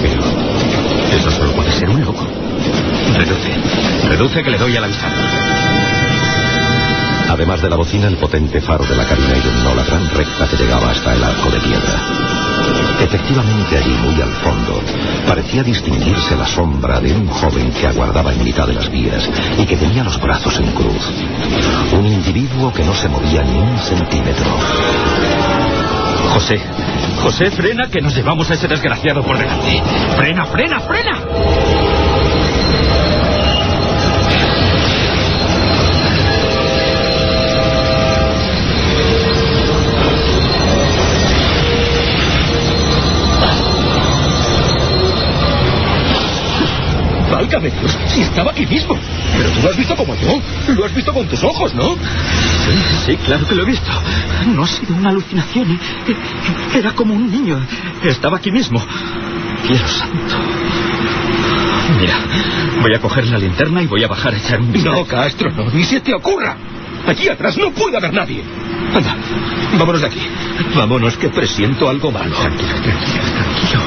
Pero eso solo puede ser un loco. Reduce que le doy al avisar. Además de la bocina, el potente faro de la cabina iluminó la gran recta que llegaba hasta el arco de piedra. Efectivamente, allí, muy al fondo, parecía distinguirse la sombra de un joven que aguardaba en mitad de las vías y que tenía los brazos en cruz. Un individuo que no se movía ni un centímetro. José, frena, que nos llevamos a ese desgraciado por delante. ¡Frena! ¡Válgame Dios! ¡Si estaba aquí mismo! Pero tú lo has visto como yo. Lo has visto con tus ojos, ¿no? Sí, claro que lo he visto. No ha sido una alucinación. Era como un niño. Estaba aquí mismo. Dios santo. Mira, voy a coger la linterna y voy a bajar a echar un vistazo. No, Castro, no, ni se te ocurra. Allí atrás no puede haber nadie. Anda, vámonos de aquí. Vámonos, que presiento algo malo. Tranquilo.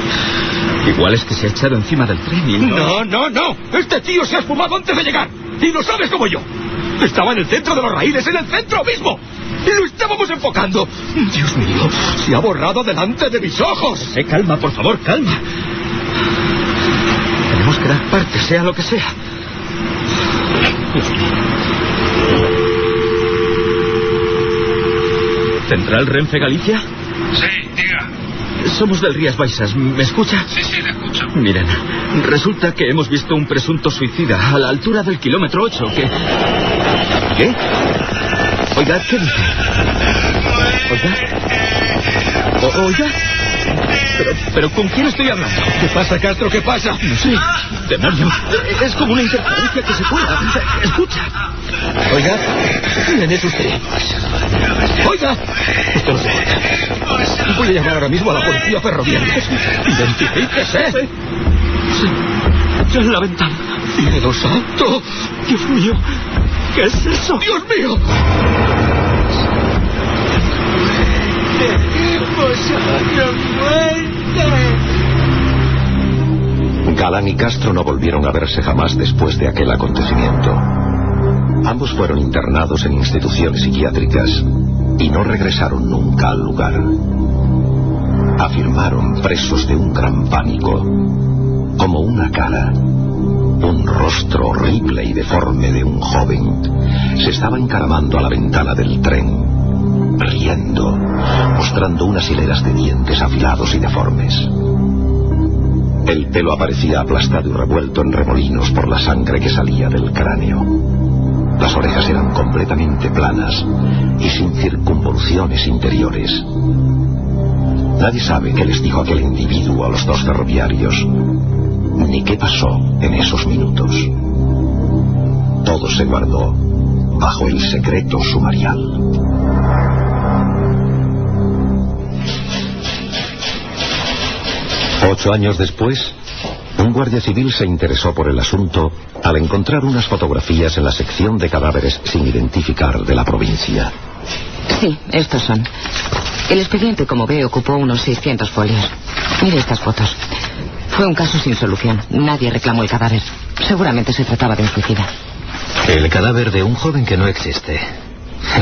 Igual es que se ha echado encima del tren y no... No. Este tío se ha esfumado antes de llegar. Y lo sabes como yo. Estaba en el centro de los raíles, en el centro mismo. Y lo estábamos enfocando. Dios mío, se ha borrado delante de mis ojos. Calma, por favor, calma. Tenemos que dar parte, sea lo que sea. ¿Central Renfe Galicia? Sí, diga. Somos del Rías Baixas, ¿me escucha? Sí, le escucho. Miren, resulta que hemos visto un presunto suicida a la altura del kilómetro 8 que... ¿Qué? Oiga, ¿qué dice? ¿Oiga? Pero ¿con quién estoy hablando? ¿Qué pasa, Castro? ¿Qué pasa? No sé. ¡Demonio! Es como una interferencia que se cuela. Escucha. Oiga, ¿quién es usted? Oiga, esto no se puede. Voy a llamar ahora mismo a la policía ferroviaria. Identifíquese. Sí. Ya en la ventana. ¡Cielo santo! Dios mío, ¿qué es eso? ¡Dios mío! Galán y Castro no volvieron a verse jamás después de aquel acontecimiento. Ambos fueron internados en instituciones psiquiátricas y no regresaron nunca al lugar. Afirmaron, presos de un gran pánico, como una cara, un rostro horrible y deforme de un joven, se estaba encaramando a la ventana del tren, riendo, mostrando unas hileras de dientes afilados y deformes. El pelo aparecía aplastado y revuelto en remolinos por la sangre que salía del cráneo. Las orejas eran completamente planas y sin circunvoluciones interiores. Nadie sabe qué les dijo aquel individuo a los dos ferroviarios, ni qué pasó en esos minutos. Todo se guardó bajo el secreto sumarial. Ocho años después, un guardia civil se interesó por el asunto al encontrar unas fotografías en la sección de cadáveres sin identificar de la provincia. Sí, estos son. El expediente, como ve, ocupó unos 600 folios. Mire estas fotos. Fue un caso sin solución. Nadie reclamó el cadáver. Seguramente se trataba de un suicida. El cadáver de un joven que no existe.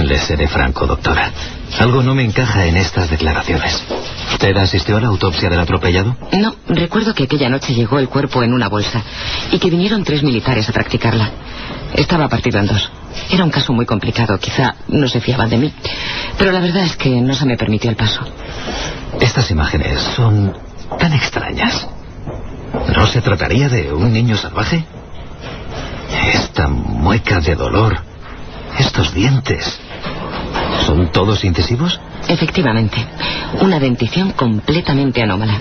Le seré franco, doctora. Algo no me encaja en estas declaraciones. ¿Usted asistió a la autopsia del atropellado? No, recuerdo que aquella noche llegó el cuerpo en una bolsa y que vinieron 3 militares a practicarla. Estaba partido en 2. Era un caso muy complicado, quizá no se fiaban de mí. Pero la verdad es que no se me permitió el paso. Estas imágenes son tan extrañas. ¿No se trataría de un niño salvaje? Esta mueca de dolor, estos dientes, ¿son todos incisivos? Efectivamente, una dentición completamente anómala.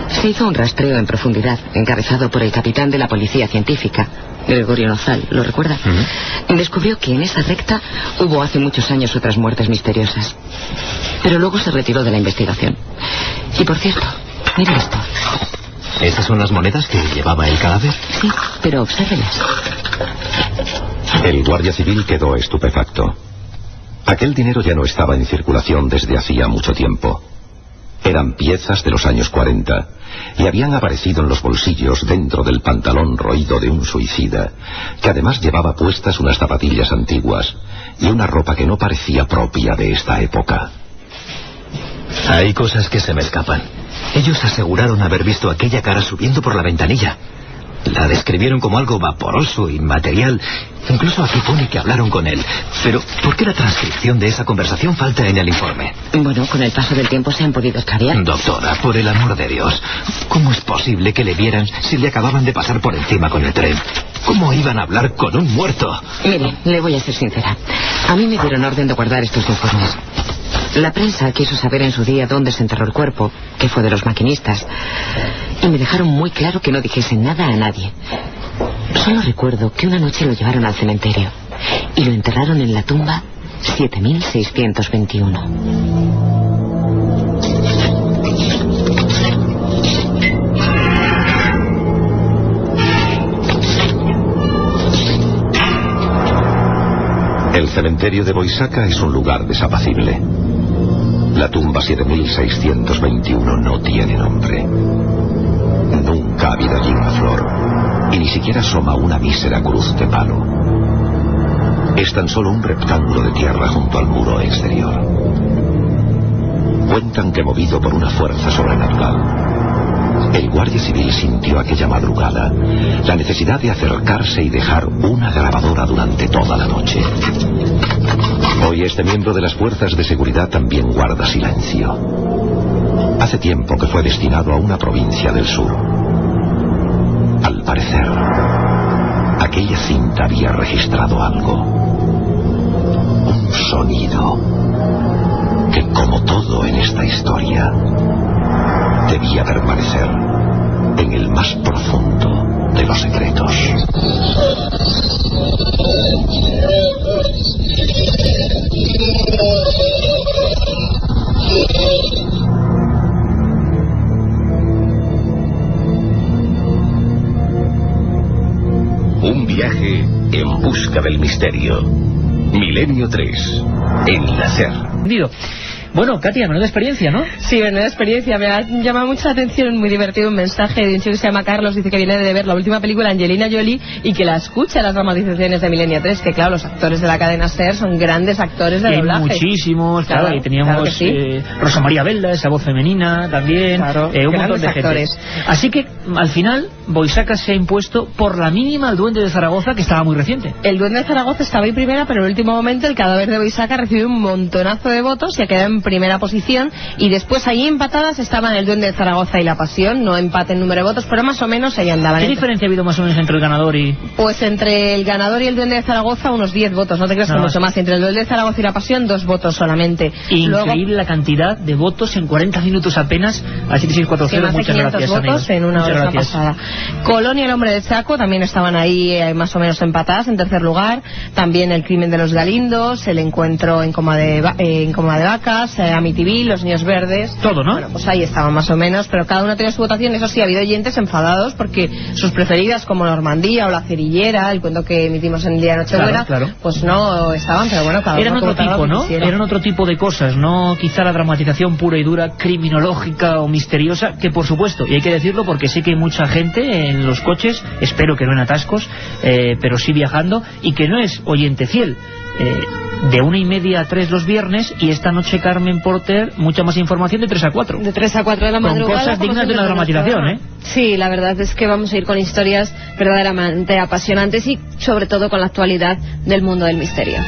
Se hizo un rastreo en profundidad, encabezado por el capitán de la policía científica, Gregorio Nozal, ¿lo recuerda? Descubrió que en esa recta hubo hace muchos años otras muertes misteriosas. Pero luego se retiró de la investigación. Y por cierto, mire esto. ¿Estas son las monedas que llevaba el cadáver? Sí, pero obsérvelas. El guardia civil quedó estupefacto. Aquel dinero ya no estaba en circulación desde hacía mucho tiempo. Eran piezas de los años 40 y habían aparecido en los bolsillos dentro del pantalón roído de un suicida, que además llevaba puestas unas zapatillas antiguas y una ropa que no parecía propia de esta época. Hay cosas que se me escapan. Ellos aseguraron haber visto aquella cara subiendo por la ventanilla. La describieron como algo vaporoso, inmaterial. Incluso aquí pone que hablaron con él. Pero, ¿por qué la transcripción de esa conversación falta en el informe? Bueno, con el paso del tiempo se han podido extraviar. Doctora, por el amor de Dios, ¿cómo es posible que le vieran si le acababan de pasar por encima con el tren? ¿Cómo iban a hablar con un muerto? Mire, le voy a ser sincera. A mí me dieron orden de guardar estos informes. La prensa quiso saber en su día dónde se enterró el cuerpo, que fue de los maquinistas, y me dejaron muy claro que no dijesen nada a nadie. Solo recuerdo que una noche lo llevaron al cementerio y lo enterraron en la tumba 7621. El cementerio de Boisaca es un lugar desapacible. La tumba 7621 no tiene nombre. Nunca ha habido allí una flor, y ni siquiera asoma una mísera cruz de palo. Es tan solo un rectángulo de tierra junto al muro exterior. Cuentan que, movido por una fuerza sobrenatural, el guardia civil sintió aquella madrugada la necesidad de acercarse y dejar una grabadora durante toda la noche. Hoy este miembro de las fuerzas de seguridad también guarda silencio. Hace tiempo que fue destinado a una provincia del sur. Al parecer, aquella cinta había registrado algo. Un sonido que, como todo en esta historia, debía permanecer en el más profundo de los secretos. Un viaje en busca del misterio. Milenio 3. En la SER. Bueno, Katia, menuda experiencia, ¿no? Sí, menuda experiencia. Me ha llamado mucha atención, muy divertido, un mensaje de un chico que se llama Carlos. Dice que viene de ver la última película, Angelina Jolie, y que la escucha en las dramatizaciones de Milenio 3. Que claro, los actores de la cadena SER son grandes actores de doblaje. Muchísimos, claro, y teníamos sí. Rosa María Belda, esa voz femenina también, un montón de actores. Gente. Así que, al final, Boisaca se ha impuesto por la mínima al Duende de Zaragoza, que estaba muy reciente. El Duende de Zaragoza estaba en primera, pero en el último momento el cadáver de Boisaca recibió un montonazo de votos y ha quedado en primera posición, y después ahí empatadas estaban el Duende de Zaragoza y La Pasión, no empate en número de votos, pero más o menos ahí andaban. ¿Qué diferencia ha habido más o menos entre el ganador y...? Pues entre el ganador y el Duende de Zaragoza unos 10 votos, no te creas que mucho más. Entre el Duende de Zaragoza y La Pasión 2 votos solamente. Increíble la cantidad de votos en 40 minutos apenas al 7640. Muchas gracias, votos amigos. En una hora pasada. Colón y el Hombre de Chaco también estaban ahí más o menos empatadas en tercer lugar. También El Crimen de los Galindos, El Encuentro en Coma de Vacas, Amityville, Los Niños Verdes. Todo, ¿no? Bueno, pues ahí estaban más o menos, pero cada uno tenía su votación. Eso sí, ha habido oyentes enfadados porque sus preferidas, como Normandía o La Cerillera, el cuento que emitimos en el día de Nochebuena, pues no estaban, pero bueno, cada eran uno otro tipo, ¿no? Eran otro tipo de cosas, no quizá la dramatización pura y dura, criminológica o misteriosa, que por supuesto, y hay que decirlo porque sé que hay mucha gente en los coches, espero que no en atascos, pero sí viajando, y que no es oyente fiel. De 1:30 a 3 los viernes, y esta noche Carmen Porter mucha más información de 3 a 4. De 3 a 4 de la madrugada. Con cosas dignas de una dramatización, ¿eh? Sí, la verdad es que vamos a ir con historias verdaderamente apasionantes y sobre todo con la actualidad del mundo del misterio.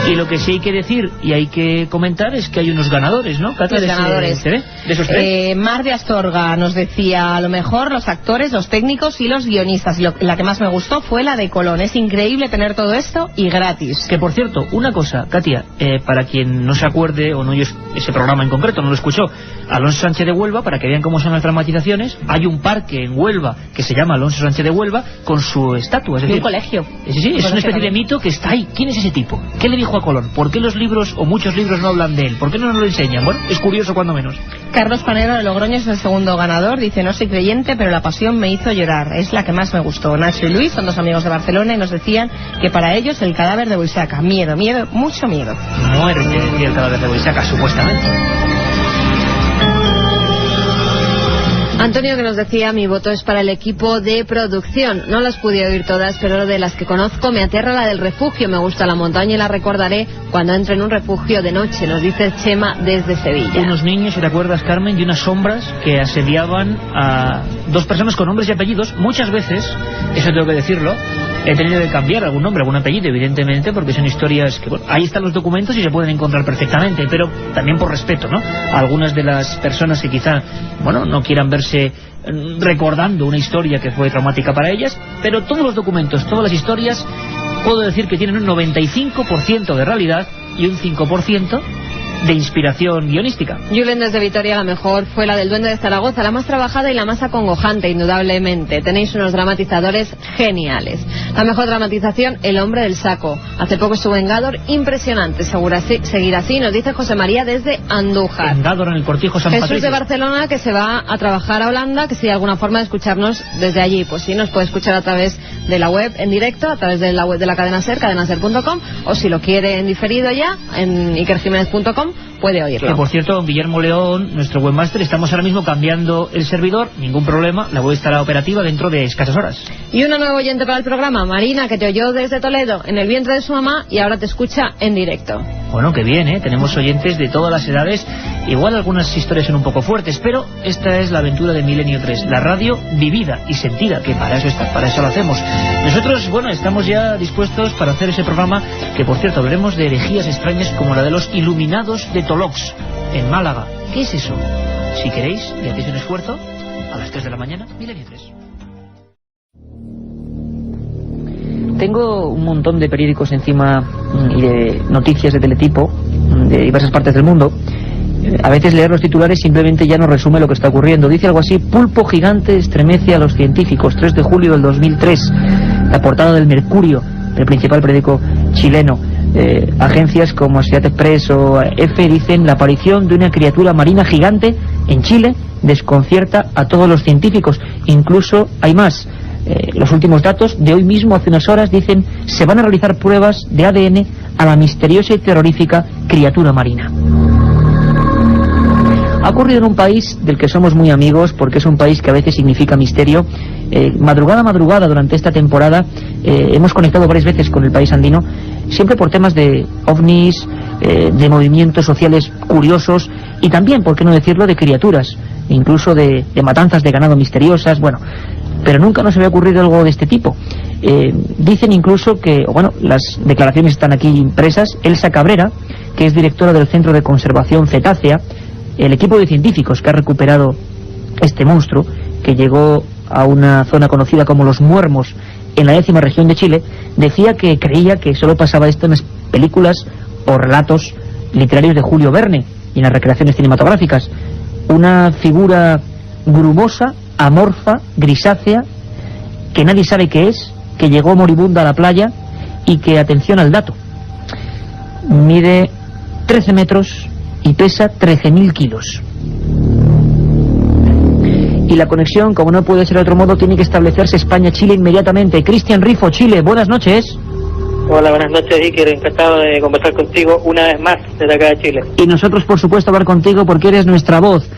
Y lo que sí hay que decir y hay que comentar es que hay unos ganadores, ¿no, Katia? Los ganadores. ¿De esos tres? Mar de Astorga nos decía, a lo mejor los actores, los técnicos y los guionistas. La que más me gustó fue la de Colón. Es increíble tener todo esto y gratis. Que por cierto, una cosa, Katia, para quien no se acuerde o no oyó ese programa en concreto, no lo escuchó, Alonso Sánchez de Huelva, para que vean cómo son las dramatizaciones, hay un parque en Huelva que se llama Alonso Sánchez de Huelva con su estatua. Es decir, un colegio. Sí, es una especie de mito que está ahí. ¿Quién es ese tipo? ¿Qué le dijo a Colón? ¿Por qué los libros o muchos libros no hablan de él? ¿Por qué no nos lo enseñan? Bueno, es curioso cuando menos. Carlos Panero de Logroño es el segundo ganador. Dice, no soy creyente, pero la pasión me hizo llorar. Es la que más me gustó. Nacho y Luis son dos amigos de Barcelona y nos decían que para ellos el cadáver de Boisaca. Miedo, mucho miedo. Muerte, decía el cadáver de Boisaca, supuestamente. Antonio, que nos decía, mi voto es para el equipo de producción. No las pude oír todas, pero de las que conozco me aterra la del refugio. Me gusta la montaña y la recordaré cuando entre en un refugio de noche, nos dice Chema desde Sevilla. Unos niños, si te acuerdas, Carmen, y unas sombras que asediaban a dos personas con nombres y apellidos. Muchas veces, eso tengo que decirlo, he tenido que cambiar algún nombre, algún apellido, evidentemente, porque son historias que, bueno, ahí están los documentos y se pueden encontrar perfectamente, pero también por respeto, ¿no? A algunas de las personas que quizá, bueno, no quieran verse recordando una historia que fue traumática para ellas, pero todos los documentos, todas las historias, puedo decir que tienen un 95% de realidad y un 5% de inspiración guionística. Julen desde Vitoria, la mejor fue la del Duende de Zaragoza, la más trabajada y la más acongojante, indudablemente. Tenéis unos dramatizadores geniales. La mejor dramatización, El hombre del saco. Hace poco estuvo en Gádor, impresionante. Seguir así, nos dice José María desde Andújar. En Gádor, en el Cortijo San Jesús Patricio. de Barcelona, que se va a trabajar a Holanda, que si hay alguna forma de escucharnos desde allí. Pues sí, nos puede escuchar a través de la web en directo, a través de la web de la cadena SER, cadenaser.com, o si lo quiere en diferido ya, en ikerjimenez.com, puede oírlo. Que por cierto, don Guillermo León, nuestro webmaster, estamos ahora mismo cambiando el servidor, ningún problema, la web estará operativa dentro de escasas horas. Y una nueva oyente para el programa, Marina, que te oyó desde Toledo, en el vientre de su mamá, y ahora te escucha en directo. Bueno, que bien, ¿eh? Tenemos oyentes de todas las edades, igual algunas historias son un poco fuertes, pero esta es la aventura de Milenio 3, la radio vivida y sentida, que para eso está, para eso lo hacemos. Nosotros, bueno, estamos ya dispuestos para hacer ese programa, que por cierto, hablaremos de herejías extrañas como la de los Iluminados de Tolox, en Málaga. ¿Qué es eso? Si queréis, y hacéis un esfuerzo, a las 3 de la mañana, Milenio 3. Tengo un montón de periódicos encima y de noticias de teletipo de diversas partes del mundo. A veces leer los titulares simplemente ya no resume lo que está ocurriendo. Dice algo así: pulpo gigante estremece a los científicos. 3 de julio del 2003. La portada del Mercurio, el principal periódico chileno. Agencias como Associated Press o EFE dicen: la aparición de una criatura marina gigante en Chile desconcierta a todos los científicos. Incluso hay más. Los últimos datos de hoy mismo, hace unas horas, dicen: se van a realizar pruebas de ADN a la misteriosa y terrorífica criatura marina. Ha ocurrido en un país del que somos muy amigos, porque es un país que a veces significa misterio. Madrugada a madrugada durante esta temporada hemos conectado varias veces con el país andino, siempre por temas de ovnis, de movimientos sociales curiosos y también, por qué no decirlo, de criaturas, incluso de matanzas de ganado misteriosas, bueno, pero nunca nos había ocurrido algo de este tipo. Dicen incluso que, bueno, las declaraciones están aquí impresas. Elsa Cabrera, que es directora del Centro de Conservación Cetácea, el equipo de científicos que ha recuperado este monstruo, que llegó a una zona conocida como Los Muermos, en la 10ª región de Chile, decía que creía que solo pasaba esto en las películas o relatos literarios de Julio Verne y en las recreaciones cinematográficas. Una figura grumosa, amorfa, grisácea, que nadie sabe qué es, que llegó moribunda a la playa y que, atención al dato, mide 13 metros y pesa 13.000 kilos. Y la conexión, como no puede ser de otro modo, tiene que establecerse España-Chile inmediatamente. Cristian Rifo, Chile, buenas noches. Hola, buenas noches, Iker, encantado de conversar contigo una vez más desde acá de Chile. Y nosotros, por supuesto, hablar contigo porque eres nuestra voz,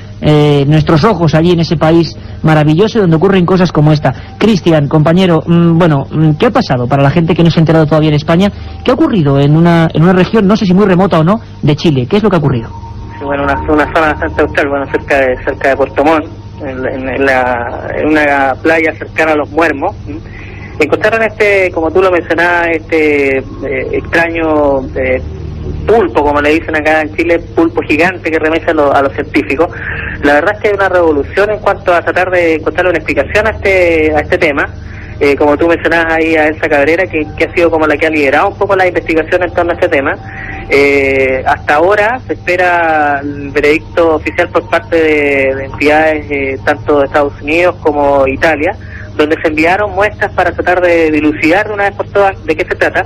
nuestros ojos allí en ese país maravilloso donde ocurren cosas como esta. Cristian, compañero, bueno, ¿qué ha pasado para la gente que no se ha enterado todavía en España? ¿Qué ha ocurrido en una región, no sé si muy remota o no, de Chile? ¿Qué es lo que ha ocurrido? Sí, bueno, una zona bastante austral, bueno, cerca de Puerto Montt, en una playa cercana a Los Muermos. Encontraron como tú lo mencionabas, extraño pulpo, como le dicen acá en Chile, pulpo gigante que remece a los científicos. La verdad es que hay una revolución en cuanto a tratar de encontrarle una explicación a este tema. Como tú mencionabas ahí a Elsa Cabrera, que ha sido como la que ha liderado un poco la investigación en torno a este tema. Hasta ahora se espera el veredicto oficial por parte de entidades tanto de Estados Unidos como Italia, donde se enviaron muestras para tratar de dilucidar de una vez por todas de qué se trata.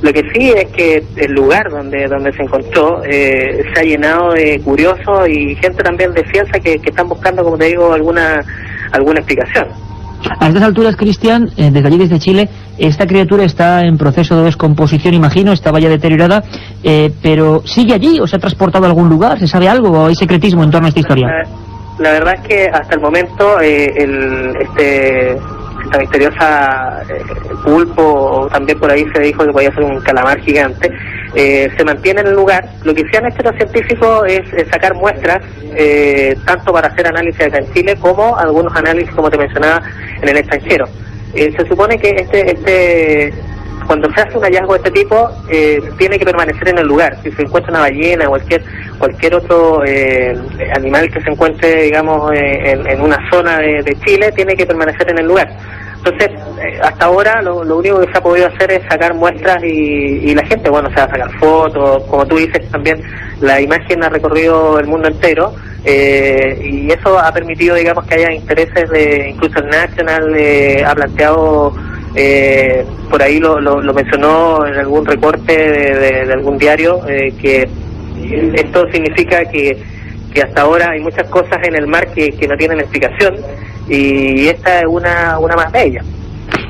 Lo que sí es que el lugar donde se encontró se ha llenado de curiosos y gente también de ciencia que están buscando, como te digo, alguna explicación. A estas alturas, Cristian, desde allí, desde Chile, esta criatura está en proceso de descomposición, imagino, estaba ya deteriorada, pero ¿sigue allí o se ha transportado a algún lugar? ¿Se sabe algo o hay secretismo en torno a esta historia? La verdad es que hasta el momento esta misteriosa pulpo, también por ahí se dijo que podía ser un calamar gigante, se mantiene en el lugar. Lo que sí han hecho los científicos es sacar muestras, tanto para hacer análisis acá en Chile como algunos análisis, como te mencionaba, en el extranjero. Se supone que cuando se hace un hallazgo de este tipo, tiene que permanecer en el lugar. Si se encuentra una ballena o cualquier otro animal que se encuentre, digamos, en una zona de Chile, tiene que permanecer en el lugar. Entonces, hasta ahora lo único que se ha podido hacer es sacar muestras y la gente, bueno, se va a sacar fotos, como tú dices también, la imagen ha recorrido el mundo entero, y eso ha permitido, digamos, que haya intereses incluso el National ha planteado, por ahí lo mencionó en algún recorte de algún diario, que esto significa que hasta ahora hay muchas cosas en el mar que no tienen explicación, y esta es una más de ellas.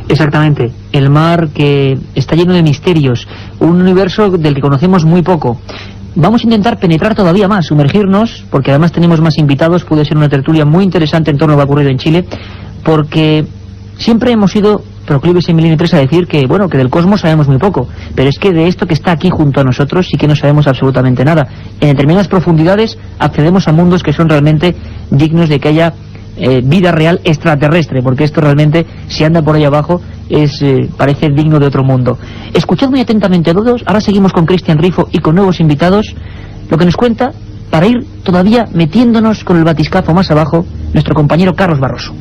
Exactamente, el mar que está lleno de misterios, un universo del que conocemos muy poco. Vamos a intentar penetrar todavía más, sumergirnos, porque además tenemos más invitados, puede ser una tertulia muy interesante en torno a lo que ha ocurrido en Chile, porque siempre hemos sido proclives en Milenio 3 a decir que, bueno, que del cosmos sabemos muy poco, pero es que de esto que está aquí junto a nosotros sí que no sabemos absolutamente nada. En determinadas profundidades accedemos a mundos que son realmente dignos de que haya vida real extraterrestre, porque esto realmente, si anda por ahí abajo, parece digno de otro mundo. Escuchad muy atentamente a todos. Ahora seguimos con Cristian Rifo y con nuevos invitados, lo que nos cuenta, para ir todavía metiéndonos con el batiscafo más abajo, nuestro compañero Carlos Barroso.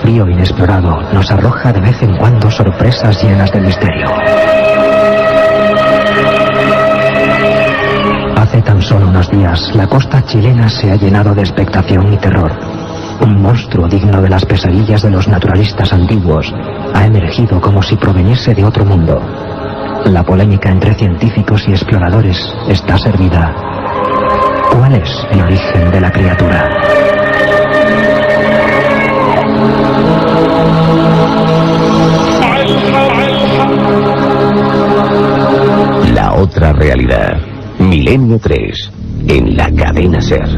Frío e inexplorado nos arroja de vez en cuando sorpresas llenas de misterio. Hace tan solo unos días, la costa chilena se ha llenado de expectación y terror. Un monstruo digno de las pesadillas de los naturalistas antiguos ha emergido como si proveniese de otro mundo. La polémica entre científicos y exploradores está servida. ¿Cuál es el origen de la criatura? La otra realidad. Milenio 3. En la cadena SER.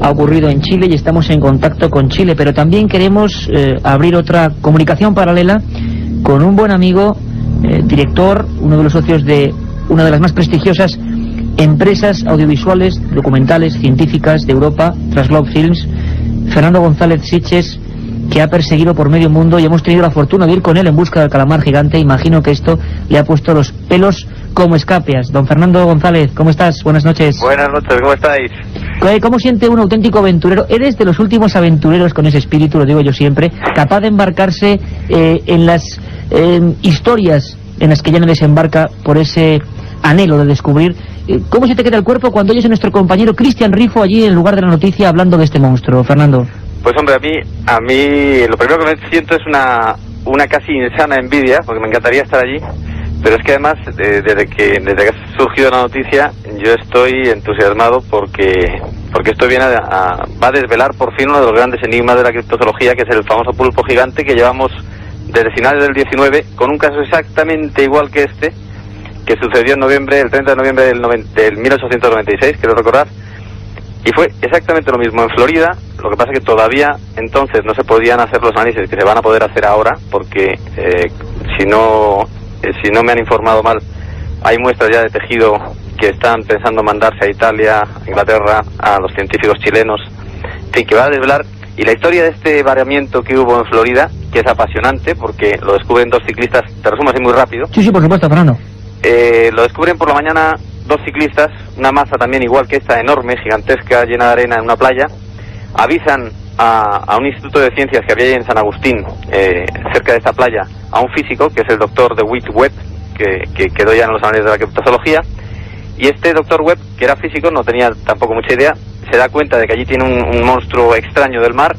Ha ocurrido en Chile y estamos en contacto con Chile, pero también queremos abrir otra comunicación paralela con un buen amigo, director, uno de los socios de una de las más prestigiosas empresas audiovisuales, documentales, científicas de Europa, Transglobe Films, Fernando González Siches, que ha perseguido por medio mundo, y hemos tenido la fortuna de ir con él en busca del calamar gigante. Imagino que esto le ha puesto los pelos como escapias. Don Fernando González, ¿cómo estás? Buenas noches. Buenas noches, ¿cómo estáis? ¿Cómo siente un auténtico aventurero? Eres de los últimos aventureros con ese espíritu, lo digo yo siempre, capaz de embarcarse en las historias en las que ya no desembarca por ese anhelo de descubrir. ¿Cómo se te queda el cuerpo cuando oyes a nuestro compañero Cristian Rifo allí en lugar de la noticia hablando de este monstruo, Fernando? Pues hombre, a mí lo primero que me siento es una casi insana envidia, porque me encantaría estar allí, pero es que además desde que ha surgido la noticia yo estoy entusiasmado porque esto va a desvelar por fin uno de los grandes enigmas de la criptozoología, que es el famoso pulpo gigante que llevamos desde finales del 19 con un caso exactamente igual que este, que sucedió en el 30 de noviembre del 1896, quiero recordar, y fue exactamente lo mismo en Florida, Lo que pasa es que todavía entonces no se podían hacer los análisis que se van a poder hacer ahora, porque si no me han informado mal, hay muestras ya de tejido que están pensando mandarse a Italia, a Inglaterra, a los científicos chilenos, en fin, que va a desvelar. Y la historia de este variamiento que hubo en Florida, que es apasionante, porque lo descubren dos ciclistas, te resumo así muy rápido. Sí, por supuesto, Fernando. Lo descubren por la mañana dos ciclistas, una masa también igual que esta, enorme, gigantesca, llena de arena en una playa. Avisan a un instituto de ciencias que había ahí en San Agustín, cerca de esta playa, a un físico, que es el doctor DeWitt Webb, que quedó ya en los anales de la criptozoología. Y este doctor Webb, que era físico, no tenía tampoco mucha idea, se da cuenta de que allí tiene un monstruo extraño del mar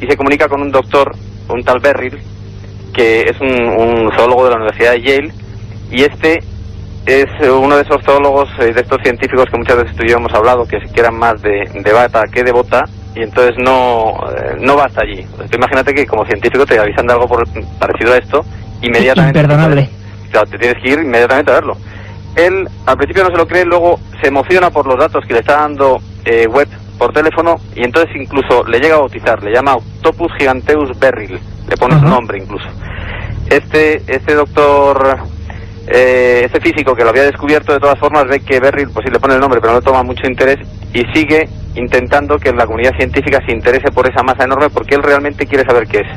y se comunica con un doctor, un tal Beryl, que es un zoólogo de la Universidad de Yale, y este es uno de esos zoólogos, de estos científicos que muchas veces tú y yo hemos hablado, que eran más de bata que de bota, y entonces no va hasta allí. Entonces, imagínate que como científico te avisan de algo parecido a esto, inmediatamente... Imperdonable. Claro, te tienes que ir inmediatamente a verlo. Él al principio no se lo cree, luego se emociona por los datos que le está dando Webb por teléfono, y entonces incluso le llega a bautizar, le llama Octopus Giganteus Beryl, le pone su nombre incluso. Este doctor, este físico que lo había descubierto, de todas formas ve que Beryl, pues sí le pone el nombre, pero no toma mucho interés, y sigue intentando que la comunidad científica se interese por esa masa enorme, porque él realmente quiere saber qué es.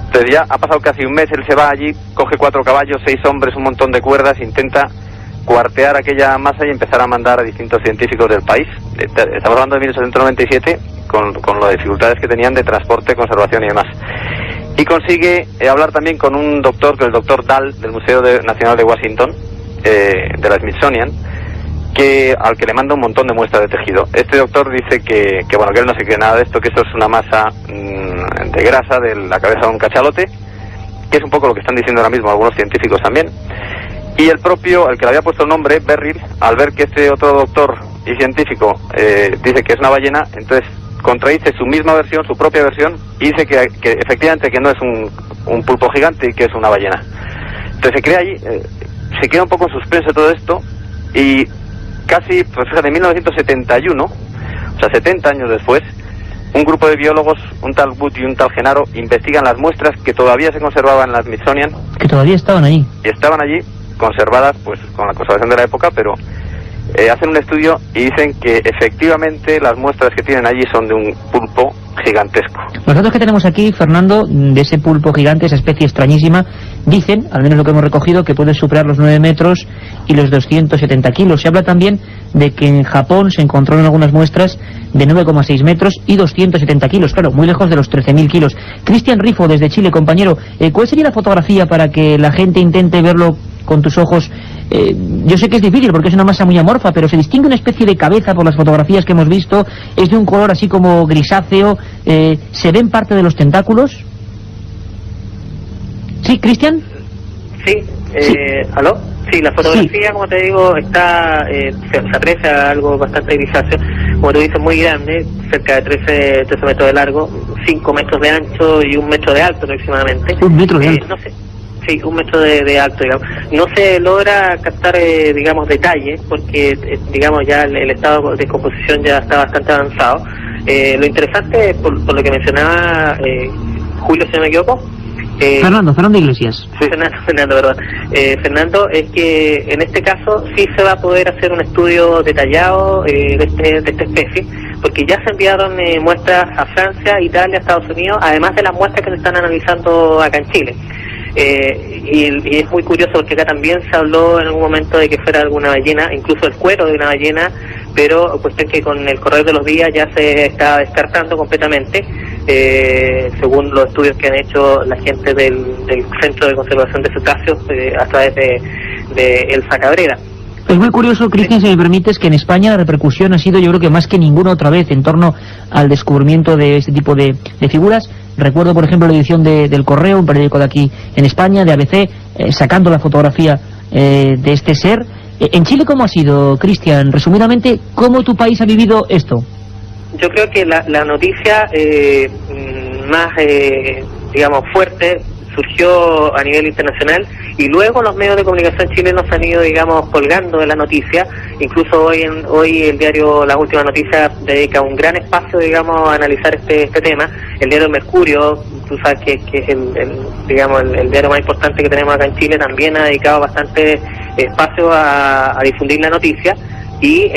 Entonces ya ha pasado casi un mes, él se va allí, coge 4 caballos, 6 hombres, un montón de cuerdas, intenta cuartear aquella masa y empezar a mandar a distintos científicos del país. Estamos hablando de 1897, con las dificultades que tenían de transporte, conservación y demás. Y consigue hablar también con un doctor, que es el doctor Dahl, del Museo Nacional de Washington, de la Smithsonian, al que le manda un montón de muestras de tejido. Este doctor dice que él no se cree nada de esto, que esto es una masa de grasa de la cabeza de un cachalote, que es un poco lo que están diciendo ahora mismo algunos científicos también. Y el que le había puesto el nombre, Beryl, al ver que este otro doctor y científico dice que es una ballena, entonces contradice su misma versión, su propia versión, y dice que efectivamente que no es un pulpo gigante y que es una ballena. Entonces se crea allí, se queda un poco en suspenso todo esto, y casi, pues fíjate, en 1971, o sea, 70 años después, un grupo de biólogos, un tal Wood y un tal Genaro, investigan las muestras que todavía se conservaban en la Smithsonian. Que todavía estaban allí. Y estaban allí, conservadas pues con la conservación de la época, pero hacen un estudio y dicen que efectivamente las muestras que tienen allí son de un pulpo gigantesco. Los datos que tenemos aquí, Fernando, de ese pulpo gigante, esa especie extrañísima, dicen, al menos lo que hemos recogido, que puede superar los 9 metros y los 270 kilos. Se habla también de que en Japón se encontraron algunas muestras de 9,6 metros y 270 kilos, claro, muy lejos de los 13.000 kilos. Cristian Rifo, desde Chile, compañero, ¿cuál sería la fotografía para que la gente intente verlo con tus ojos? Yo sé que es difícil porque es una masa muy amorfa, pero se distingue una especie de cabeza por las fotografías que hemos visto, es de un color así como grisáceo, ¿se ven parte de los tentáculos? ¿Sí, Cristian? Sí, ¿aló? Sí, la fotografía, como te digo, se aprecia algo bastante grisáceo, como tú dices, muy grande, cerca de 13 metros de largo, 5 metros de ancho y 1 metro de alto aproximadamente. 1 metro de alto. No sé. Sí, 1 metro de alto, digamos. No se logra captar, digamos, detalle, porque, digamos, ya el estado de composición ya está bastante avanzado. Lo interesante, por lo que mencionaba Julio, si no me equivoco. Fernando Iglesias. Sí, Fernando, perdón. Fernando, es que en este caso sí se va a poder hacer un estudio detallado de esta especie, porque ya se enviaron muestras a Francia, Italia, Estados Unidos, además de las muestras que se están analizando acá en Chile. Y es muy curioso porque acá también se habló en algún momento de que fuera alguna ballena, incluso el cuero de una ballena, pero cuestión que con el correr de los días ya se está descartando completamente, según los estudios que han hecho la gente del Centro de Conservación de Cetáceos a través de Elsa Cabrera. Es muy curioso, Cristian, si me permites, que en España la repercusión ha sido, yo creo que más que ninguna otra vez, en torno al descubrimiento de este tipo de figuras. Recuerdo, por ejemplo, la edición del Correo, un periódico de aquí en España, de ABC, sacando la fotografía de este ser. En Chile, ¿cómo ha sido, Cristian? Resumidamente, ¿cómo tu país ha vivido esto? Yo creo que la noticia más, digamos, fuerte surgió a nivel internacional, y luego los medios de comunicación chilenos han ido, digamos, colgando de la noticia. Incluso hoy el diario Las Últimas Noticias dedica un gran espacio, digamos, a analizar este tema. El diario Mercurio, tú sabes que es el diario más importante que tenemos acá en Chile, también ha dedicado bastante espacio a difundir la noticia, y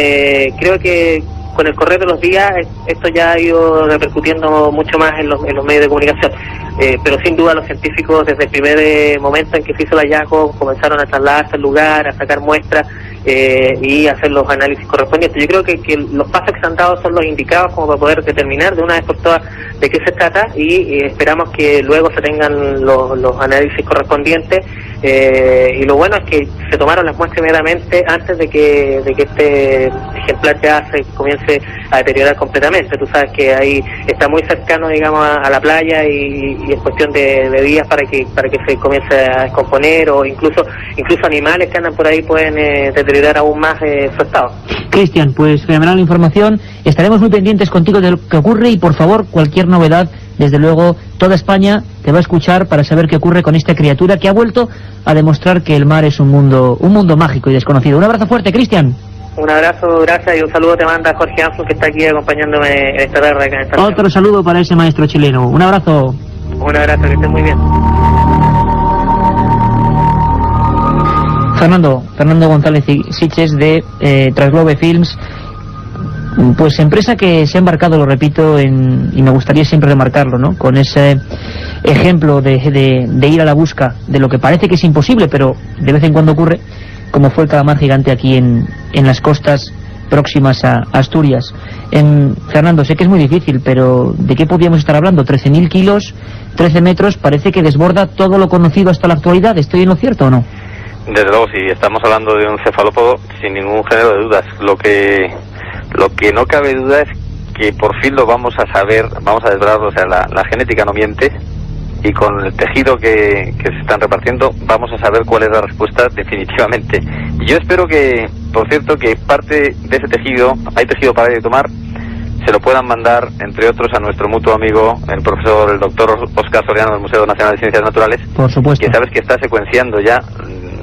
creo que con el correr de los días esto ya ha ido repercutiendo mucho más en los medios de comunicación, pero sin duda los científicos desde el primer momento en que se hizo el hallazgo comenzaron a trasladarse al lugar, a sacar muestras y hacer los análisis correspondientes. Yo creo que los pasos que se han dado son los indicados como para poder determinar de una vez por todas de qué se trata, y esperamos que luego se tengan los análisis correspondientes, y lo bueno es que se tomaron las muestras inmediatamente antes de que este ejemplar ya se comience a deteriorar completamente. Tú sabes que ahí está muy cercano, digamos, a la playa, y es cuestión de días para que se comience a descomponer, o incluso animales que andan por ahí pueden deteriorar aún más su estado. Cristian, pues fenomenal la información, estaremos muy pendientes contigo de lo que ocurre, y por favor, cualquier novedad, desde luego toda España te va a escuchar para saber qué ocurre con esta criatura que ha vuelto a demostrar que el mar es un mundo mágico y desconocido. Un abrazo fuerte, Cristian. Un abrazo, gracias, y un saludo te manda Jorge Anfus, que está aquí acompañándome en esta tarde acá en esta Otro tarde. Saludo para ese maestro chileno. Un abrazo. Un abrazo, que estés muy bien. Fernando González Siches de Transglobe Films, pues empresa que se ha embarcado, lo repito, y me gustaría siempre remarcarlo, ¿no?, con ese ejemplo de ir a la busca de lo que parece que es imposible, pero de vez en cuando ocurre, como fue el calamar gigante aquí en las costas próximas a Asturias. Fernando, sé que es muy difícil, pero ¿de qué podríamos estar hablando? 13.000 kilos, 13 metros, parece que desborda todo lo conocido hasta la actualidad. ¿Estoy en lo cierto o no? Desde luego, sí, estamos hablando de un cefalópodo sin ningún género de dudas. Lo que no cabe duda es que por fin lo vamos a saber, vamos a desvelarlo. O sea, la genética no miente, y con el tejido que se están repartiendo vamos a saber cuál es la respuesta definitivamente. Y yo espero que, por cierto, que parte de ese tejido, hay tejido para de tomar, se lo puedan mandar, entre otros, a nuestro mutuo amigo, el doctor Óscar Soriano del Museo Nacional de Ciencias Naturales. Por supuesto. Que sabes que está secuenciando ya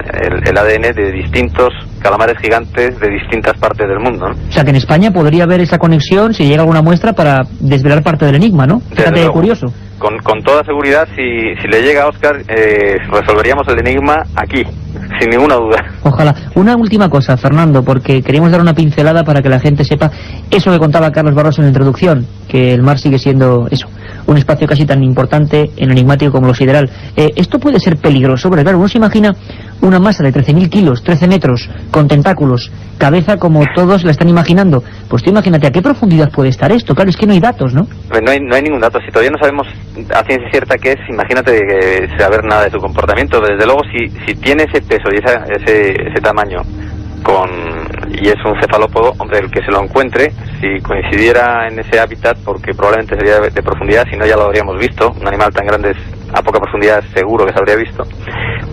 el ADN de distintos calamares gigantes de distintas partes del mundo, ¿no? O sea, que en España podría haber esa conexión si llega alguna muestra para desvelar parte del enigma, ¿no? Fíjate, curioso. Con toda seguridad, si le llega a Óscar, resolveríamos el enigma aquí, sin ninguna duda. Ojalá. Una última cosa, Fernando, porque queríamos dar una pincelada para que la gente sepa eso que contaba Carlos Barros en la introducción, que el mar sigue siendo eso, un espacio casi tan importante en enigmático como lo sideral. Esto puede ser peligroso, porque claro, uno se imagina una masa de 13.000 kilos, 13 metros, con tentáculos, cabeza como todos la están imaginando. Pues tú imagínate a qué profundidad puede estar esto. Claro, es que no hay datos, ¿no? No hay ningún dato. Si todavía no sabemos a ciencia cierta qué es, imagínate saber nada de su comportamiento. Desde luego, si tiene ese peso y ese tamaño, y es un cefalópodo, hombre, el que se lo encuentre, si coincidiera en ese hábitat, porque probablemente sería de profundidad, si no ya lo habríamos visto, un animal tan grande a poca profundidad seguro que se habría visto,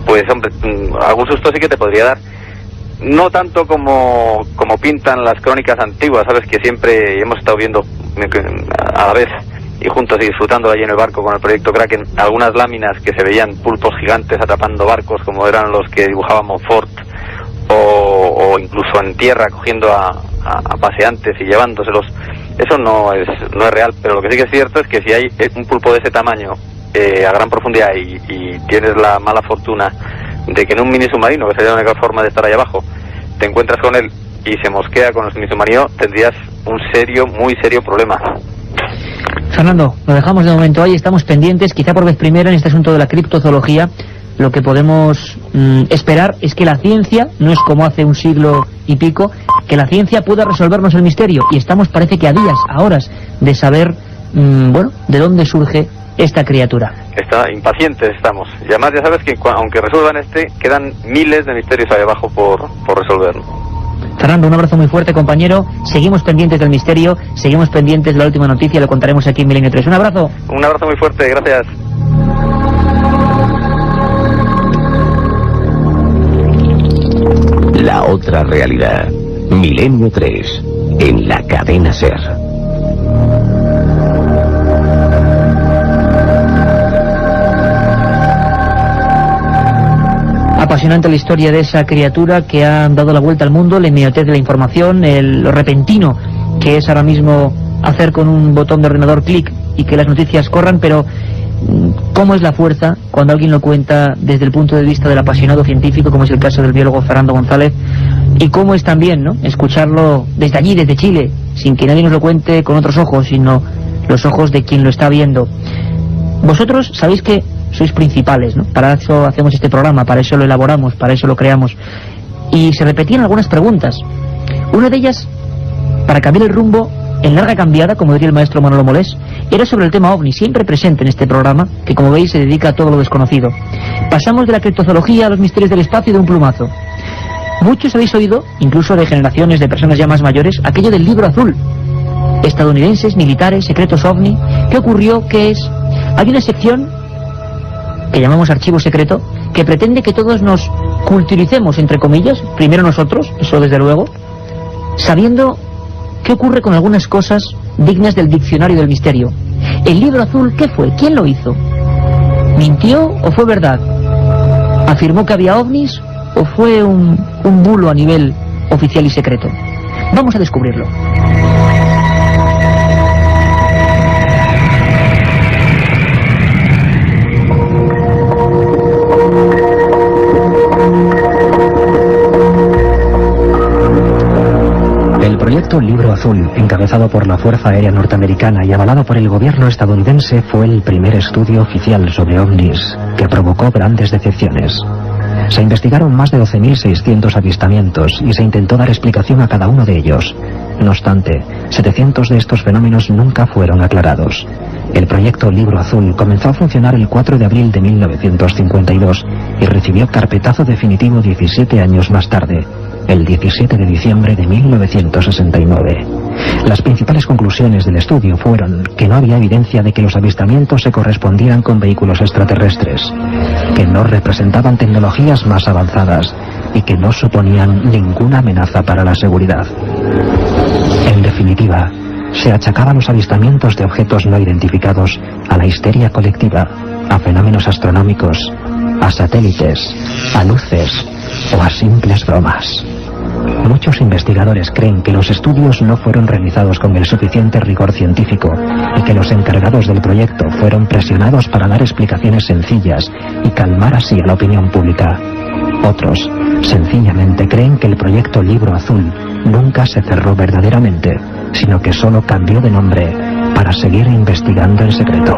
pues hombre, algún susto sí que te podría dar. No tanto como pintan las crónicas antiguas, sabes que siempre hemos estado viendo a la vez y juntos y disfrutando allí en el barco con el proyecto Kraken algunas láminas que se veían pulpos gigantes atrapando barcos, como eran los que dibujaba Montfort, o incluso en tierra cogiendo a paseantes y llevándoselos. Eso no es real, pero lo que sí que es cierto es que si hay un pulpo de ese tamaño a gran profundidad y tienes la mala fortuna de que en un mini submarino, que sería la única forma de estar ahí abajo, te encuentras con él y se mosquea con el mini submarino, tendrías un muy serio problema. Fernando, lo dejamos de momento ahí, estamos pendientes, quizá por vez primera en este asunto de la criptozoología. Lo que podemos esperar es que la ciencia, no es como hace un siglo y pico, que la ciencia pueda resolvernos el misterio, y estamos, parece que a días, a horas, de saber, de dónde surge esta criatura. Impacientes estamos, y además ya sabes que aunque resuelvan quedan miles de misterios ahí abajo por resolver. Fernando, un abrazo muy fuerte, compañero. Seguimos pendientes del misterio, seguimos pendientes de la última noticia, lo contaremos aquí en Milenio 3. Un abrazo. Un abrazo muy fuerte, gracias. La otra realidad. Milenio 3. En la cadena SER. Apasionante la historia de esa criatura que ha dado la vuelta al mundo, la inmediatez de la información, lo repentino que es ahora mismo hacer con un botón de ordenador clic y que las noticias corran, pero cómo es la fuerza cuando alguien lo cuenta desde el punto de vista del apasionado científico, como es el caso del biólogo Fernando González, y cómo es también, ¿no?, escucharlo desde allí, desde Chile, sin que nadie nos lo cuente con otros ojos, sino los ojos de quien lo está viendo. Vosotros sabéis que sois principales, ¿no? Para eso hacemos este programa, para eso lo elaboramos, para eso lo creamos. Y se repetían algunas preguntas. Una de ellas, para cambiar el rumbo, en larga cambiada, como diría el maestro Manolo Molés, era sobre el tema OVNI, siempre presente en este programa, que como veis se dedica a todo lo desconocido. Pasamos de la criptozoología a los misterios del espacio de un plumazo. Muchos habéis oído, incluso de generaciones de personas ya más mayores, aquello del libro azul. Estadounidenses, militares, secretos OVNI. ¿Qué ocurrió? ¿Qué es? Hay una sección que llamamos archivo secreto, que pretende que todos nos culturicemos, entre comillas, primero nosotros, eso desde luego, sabiendo qué ocurre con algunas cosas dignas del diccionario del misterio. El libro azul, ¿qué fue? ¿Quién lo hizo? ¿Mintió o fue verdad? ¿Afirmó que había ovnis o fue un bulo a nivel oficial y secreto? Vamos a descubrirlo. El proyecto Libro Azul, encabezado por la Fuerza Aérea Norteamericana y avalado por el gobierno estadounidense, fue el primer estudio oficial sobre ovnis que provocó grandes decepciones. Se investigaron más de 12.600 avistamientos y se intentó dar explicación a cada uno de ellos. No obstante, 700 de estos fenómenos nunca fueron aclarados. El proyecto Libro Azul comenzó a funcionar el 4 de abril de 1952 y recibió carpetazo definitivo 17 años más tarde, el 17 de diciembre de 1969. Las principales conclusiones del estudio fueron que no había evidencia de que los avistamientos se correspondieran con vehículos extraterrestres, que no representaban tecnologías más avanzadas y que no suponían ninguna amenaza para la seguridad. En definitiva, se achacaban los avistamientos de objetos no identificados a la histeria colectiva, a fenómenos astronómicos, a satélites, a luces o a simples bromas. Muchos investigadores creen que los estudios no fueron realizados con el suficiente rigor científico y que los encargados del proyecto fueron presionados para dar explicaciones sencillas y calmar así a la opinión pública. Otros, sencillamente, creen que el proyecto Libro Azul nunca se cerró verdaderamente, sino que solo cambió de nombre para seguir investigando en secreto.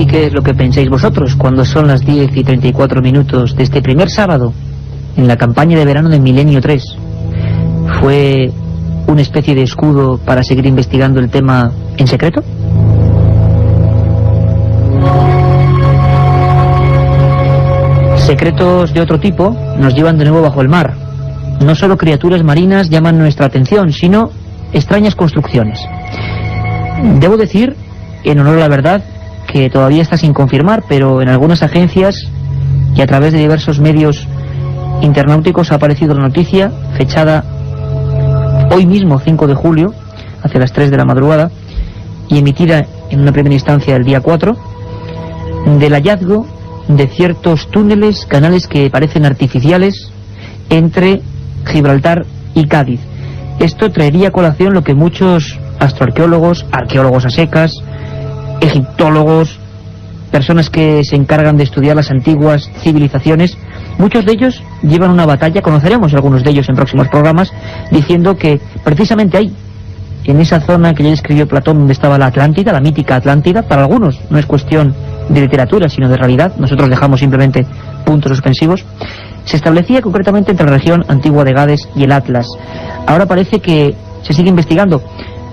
¿Qué es lo que pensáis vosotros cuando son las 10:34 de este primer sábado en la campaña de verano de Milenio 3? ¿Fue una especie de escudo para seguir investigando el tema en secreto? Secretos de otro tipo nos llevan de nuevo bajo el mar. No solo criaturas marinas llaman nuestra atención, sino extrañas construcciones. Debo decir, en honor a la verdad, que todavía está sin confirmar, pero en algunas agencias y a través de diversos medios internauticos ha aparecido la noticia, fechada hoy mismo, 5 de julio, hacia las 3 de la madrugada, y emitida en una primera instancia el día 4, del hallazgo de ciertos túneles, canales que parecen artificiales, entre Gibraltar y Cádiz. Esto traería a colación lo que muchos astroarqueólogos, arqueólogos a secas, egiptólogos, personas que se encargan de estudiar las antiguas civilizaciones, muchos de ellos llevan una batalla, conoceremos algunos de ellos en próximos programas, diciendo que precisamente ahí, en esa zona que ya describió Platón, donde estaba la Atlántida, la mítica Atlántida, para algunos no es cuestión de literatura, sino de realidad, nosotros dejamos simplemente puntos suspensivos, se establecía concretamente entre la región antigua de Gades y el Atlas. Ahora parece que se sigue investigando.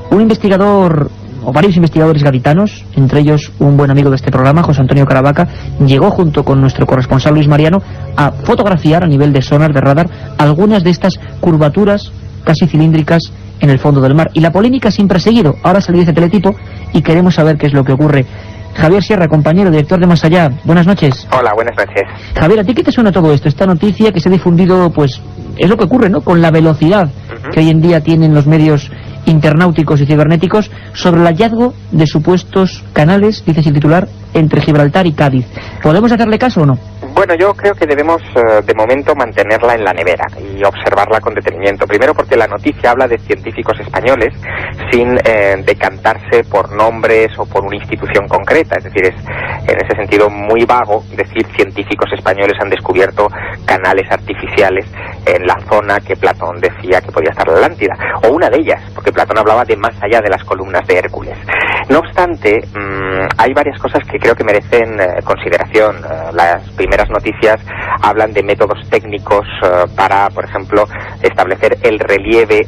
Un investigador, o varios investigadores gaditanos, entre ellos un buen amigo de este programa, José Antonio Caravaca, llegó junto con nuestro corresponsal Luis Mariano a fotografiar a nivel de sonar, de radar, algunas de estas curvaturas casi cilíndricas en el fondo del mar. Y la polémica siempre ha seguido. Ahora ha salido ese teletipo y queremos saber qué es lo que ocurre. Javier Sierra, compañero, director de Más Allá. Buenas noches. Hola, buenas noches. Javier, ¿a ti qué te suena todo esto? Esta noticia que se ha difundido, pues, es lo que ocurre, ¿no?, con la velocidad que hoy en día tienen los medios internauticos y cibernéticos sobre el hallazgo de supuestos canales, dice el titular, entre Gibraltar y Cádiz. ¿Podemos hacerle caso o no? Bueno, yo creo que debemos de momento mantenerla en la nevera y observarla con detenimiento. Primero porque la noticia habla de científicos españoles sin decantarse por nombres o por una institución concreta. Es decir, es en ese sentido muy vago decir científicos españoles han descubierto canales artificiales en la zona que Platón decía que podía estar la Atlántida, o una de ellas, porque Platón hablaba de más allá de las columnas de Hércules. No obstante, hay varias cosas que creo que merecen consideración. Las primeras noticias hablan de métodos técnicos para, por ejemplo, establecer el relieve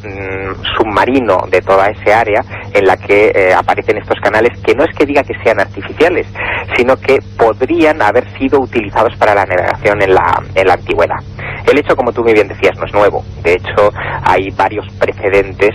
submarino de toda ese área en la que aparecen estos canales, que no es que diga que sean artificiales, sino que podrían haber sido utilizados para la navegación en la antigüedad. El hecho, como tú muy bien decías, no es nuevo. De hecho, hay varios precedentes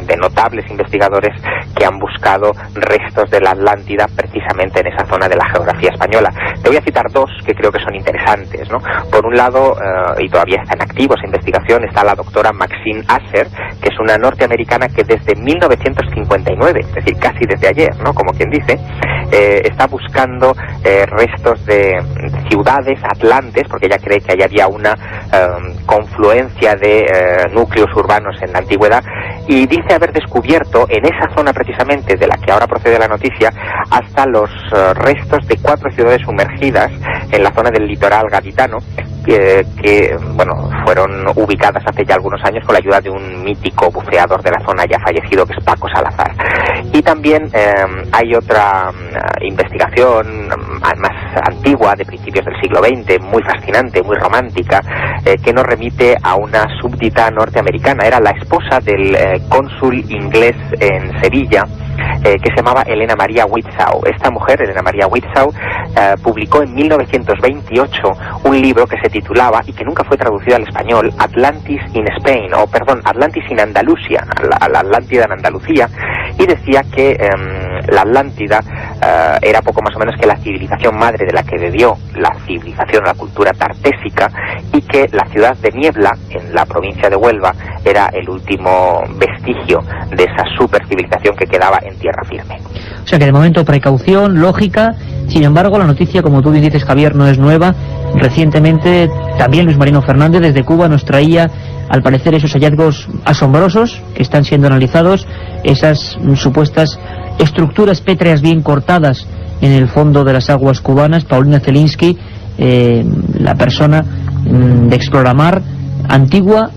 de notables investigadores que han buscado restos de la Atlántida precisamente en esa zona de la geografía española. Te voy a citar dos que creo que son interesantes, ¿no? Por un lado, y todavía está en activo esa investigación, está la doctora Maxine Asser, que es una norteamericana que desde 1959, es decir, casi desde ayer, ¿no?, como quien dice, está buscando restos de ciudades atlantes, porque ella cree que ahí había una confluencia de núcleos urbanos en la antigüedad, y dice haber descubierto en esa zona precisamente de la que ahora procede la noticia hasta los restos de 4 ciudades sumergidas en la zona del litoral gaditano, que bueno, fueron ubicadas hace ya algunos años con la ayuda de un mítico buceador de la zona ya fallecido, que es Paco Salazar. Y también hay otra investigación más antigua, de principios del siglo XX, muy fascinante, muy romántica, que nos remite a una súbdita norteamericana. Era la esposa del cónsul inglés en Sevilla, que se llamaba Elena María Widsow. Esta mujer, Elena María Widsow, publicó en 1928 un libro que se titulaba, y que nunca fue traducido al español, Atlantis in Spain, o perdón, Atlantis in Andalusia, la Atlántida en Andalucía, y decía que la Atlántida era poco más o menos que la civilización madre de la que bebió la civilización, la cultura tartésica, y que la ciudad de Niebla, en la provincia de Huelva, era el último vestigio de esa supercivilización que quedaba en tierra firme. O sea que de momento precaución, lógica. Sin embargo, la noticia, como tú bien dices, Javier, no es nueva. Recientemente también Luis Marino Fernández desde Cuba nos traía, al parecer, esos hallazgos asombrosos que están siendo analizados, esas supuestas estructuras pétreas bien cortadas en el fondo de las aguas cubanas. Paulina Zelinsky, la persona de Exploramar, antigua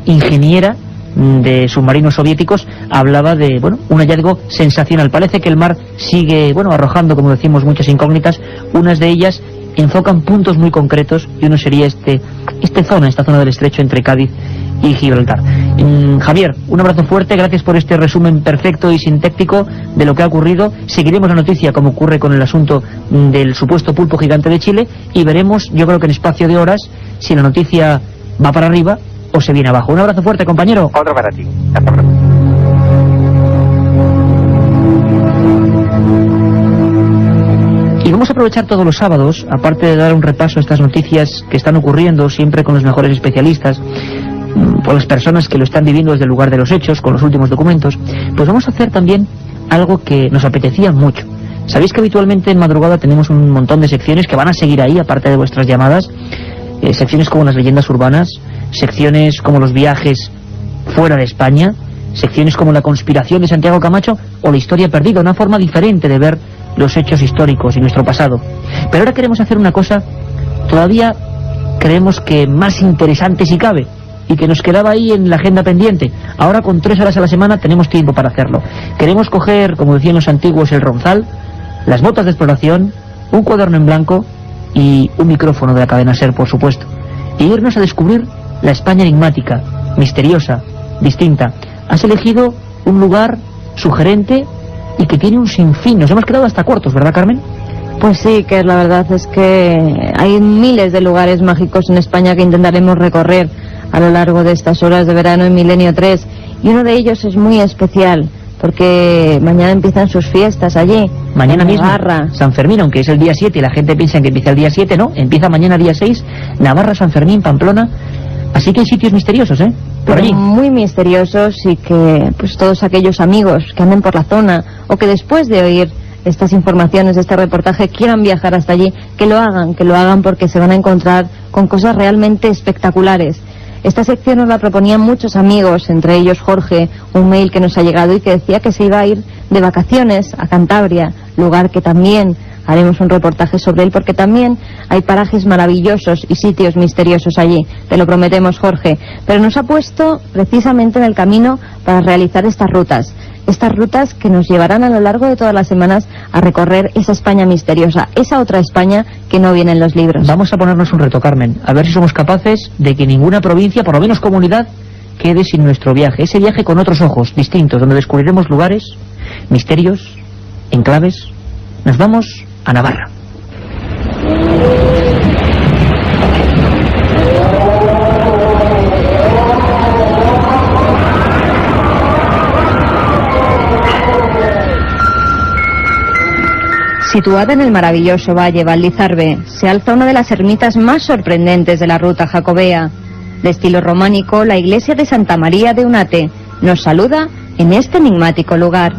ingeniera de submarinos soviéticos, hablaba de, bueno, un hallazgo sensacional. Parece que el mar sigue, bueno, arrojando, como decimos, muchas incógnitas. Unas de ellas enfocan puntos muy concretos, y uno sería esta zona del estrecho entre Cádiz y Gibraltar. Javier, un abrazo fuerte, gracias por este resumen perfecto y sintético de lo que ha ocurrido. Seguiremos la noticia, como ocurre con el asunto del supuesto pulpo gigante de Chile, y veremos, yo creo que en espacio de horas, si la noticia va para arriba o se viene abajo. Un abrazo fuerte, compañero. Otro para ti. Hasta pronto. Y vamos a aprovechar todos los sábados, aparte de dar un repaso a estas noticias que están ocurriendo, siempre con los mejores especialistas, por las personas que lo están viviendo desde el lugar de los hechos, con los últimos documentos, pues vamos a hacer también algo que nos apetecía mucho. Sabéis que habitualmente en madrugada tenemos un montón de secciones que van a seguir ahí, aparte de vuestras llamadas, secciones como las leyendas urbanas, secciones como los viajes fuera de España, secciones como la conspiración de Santiago Camacho o la historia perdida, una forma diferente de ver los hechos históricos y nuestro pasado. Pero ahora queremos hacer una cosa todavía, creemos que más interesante si cabe, y que nos quedaba ahí en la agenda pendiente. Ahora, con 3 horas a la semana, tenemos tiempo para hacerlo. Queremos coger, como decían los antiguos, el ronzal, las botas de exploración, un cuaderno en blanco y un micrófono de la cadena SER, por supuesto, y irnos a descubrir la España enigmática, misteriosa, distinta. Has elegido un lugar sugerente y que tiene un sinfín. Nos hemos quedado hasta cortos, ¿verdad, Carmen? Pues sí, que la verdad es que hay miles de lugares mágicos en España que intentaremos recorrer a lo largo de estas horas de verano en Milenio 3, y uno de ellos es muy especial. porque mañana empiezan sus fiestas allí. Mañana en mismo, Navarra. San Fermín, aunque es el día 7 y la gente piensa que empieza el día 7, no, empieza mañana día 6, Navarra, San Fermín, Pamplona. Así que hay sitios misteriosos, ¿eh? Por Pero allí. muy misteriosos, y que pues todos aquellos amigos que anden por la zona o que después de oír estas informaciones, este reportaje, quieran viajar hasta allí, que lo hagan porque se van a encontrar con cosas realmente espectaculares. Esta sección nos la proponían muchos amigos, entre ellos Jorge, un mail que nos ha llegado y que decía que se iba a ir de vacaciones a Cantabria, lugar que también haremos un reportaje sobre él, porque también hay parajes maravillosos y sitios misteriosos allí, te lo prometemos, Jorge. Pero nos ha puesto precisamente en el camino para realizar estas rutas que nos llevarán a lo largo de todas las semanas a recorrer esa España misteriosa, esa otra España que no viene en los libros. Vamos a ponernos un reto, Carmen, a ver si somos capaces de que ninguna provincia, por lo menos comunidad, quede sin nuestro viaje. Ese viaje con otros ojos distintos, donde descubriremos lugares, misterios, enclaves. Nos vamos a Navarra. Situada en el maravilloso valle Valdizarbe, se alza una de las ermitas más sorprendentes de la ruta jacobea. De estilo románico, la iglesia de Santa María de Unate nos saluda en este enigmático lugar.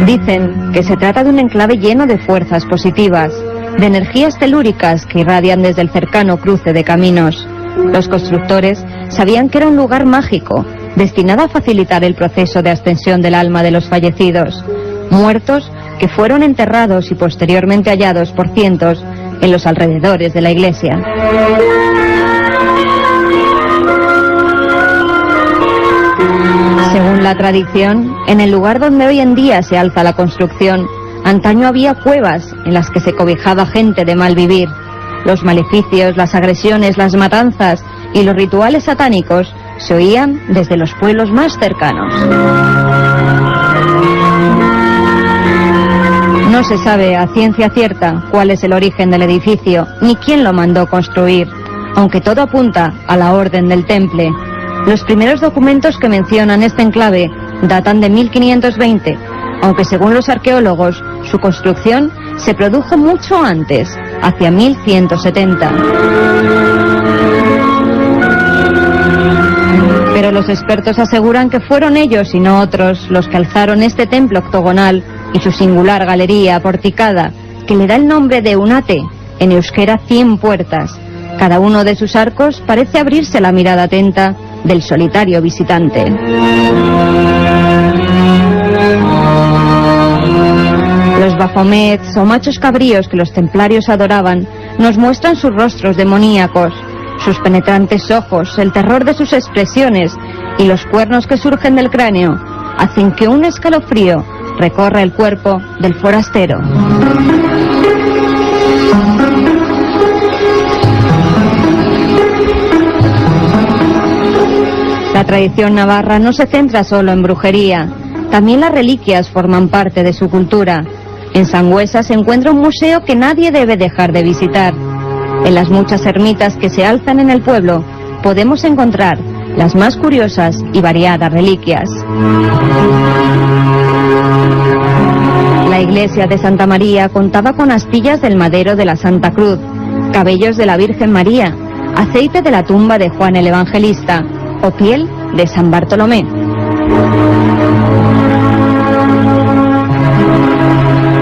Dicen que se trata de un enclave lleno de fuerzas positivas, de energías telúricas que irradian desde el cercano cruce de caminos. Los constructores sabían que era un lugar mágico, destinado a facilitar el proceso de ascensión del alma de los fallecidos, muertos que fueron enterrados y posteriormente hallados por cientos en los alrededores de la iglesia. Según la tradición, en el lugar donde hoy en día se alza la construcción, antaño había cuevas en las que se cobijaba gente de mal vivir. Los maleficios, las agresiones, las matanzas y los rituales satánicos se oían desde los pueblos más cercanos. No se sabe a ciencia cierta cuál es el origen del edificio, ni quién lo mandó construir, aunque todo apunta a la Orden del Temple. Los primeros documentos que mencionan este enclave datan de 1520, aunque según los arqueólogos, su construcción se produjo mucho antes, hacia 1170. Pero los expertos aseguran que fueron ellos y no otros los que alzaron este templo octogonal y su singular galería porticada, que le da el nombre de Unate, en euskera 100 puertas. Cada uno de sus arcos parece abrirse a la mirada atenta del solitario visitante. Los bafomets o machos cabríos que los templarios adoraban nos muestran sus rostros demoníacos, sus penetrantes ojos, el terror de sus expresiones y los cuernos que surgen del cráneo hacen que un escalofrío recorra el cuerpo del forastero. La tradición navarra no se centra solo en brujería, también las reliquias forman parte de su cultura. En Sangüesa se encuentra un museo que nadie debe dejar de visitar. En las muchas ermitas que se alzan en el pueblo podemos encontrar las más curiosas y variadas reliquias. La iglesia de Santa María contaba con astillas del madero de la Santa Cruz, cabellos de la Virgen María, aceite de la tumba de Juan el Evangelista o piel de San Bartolomé.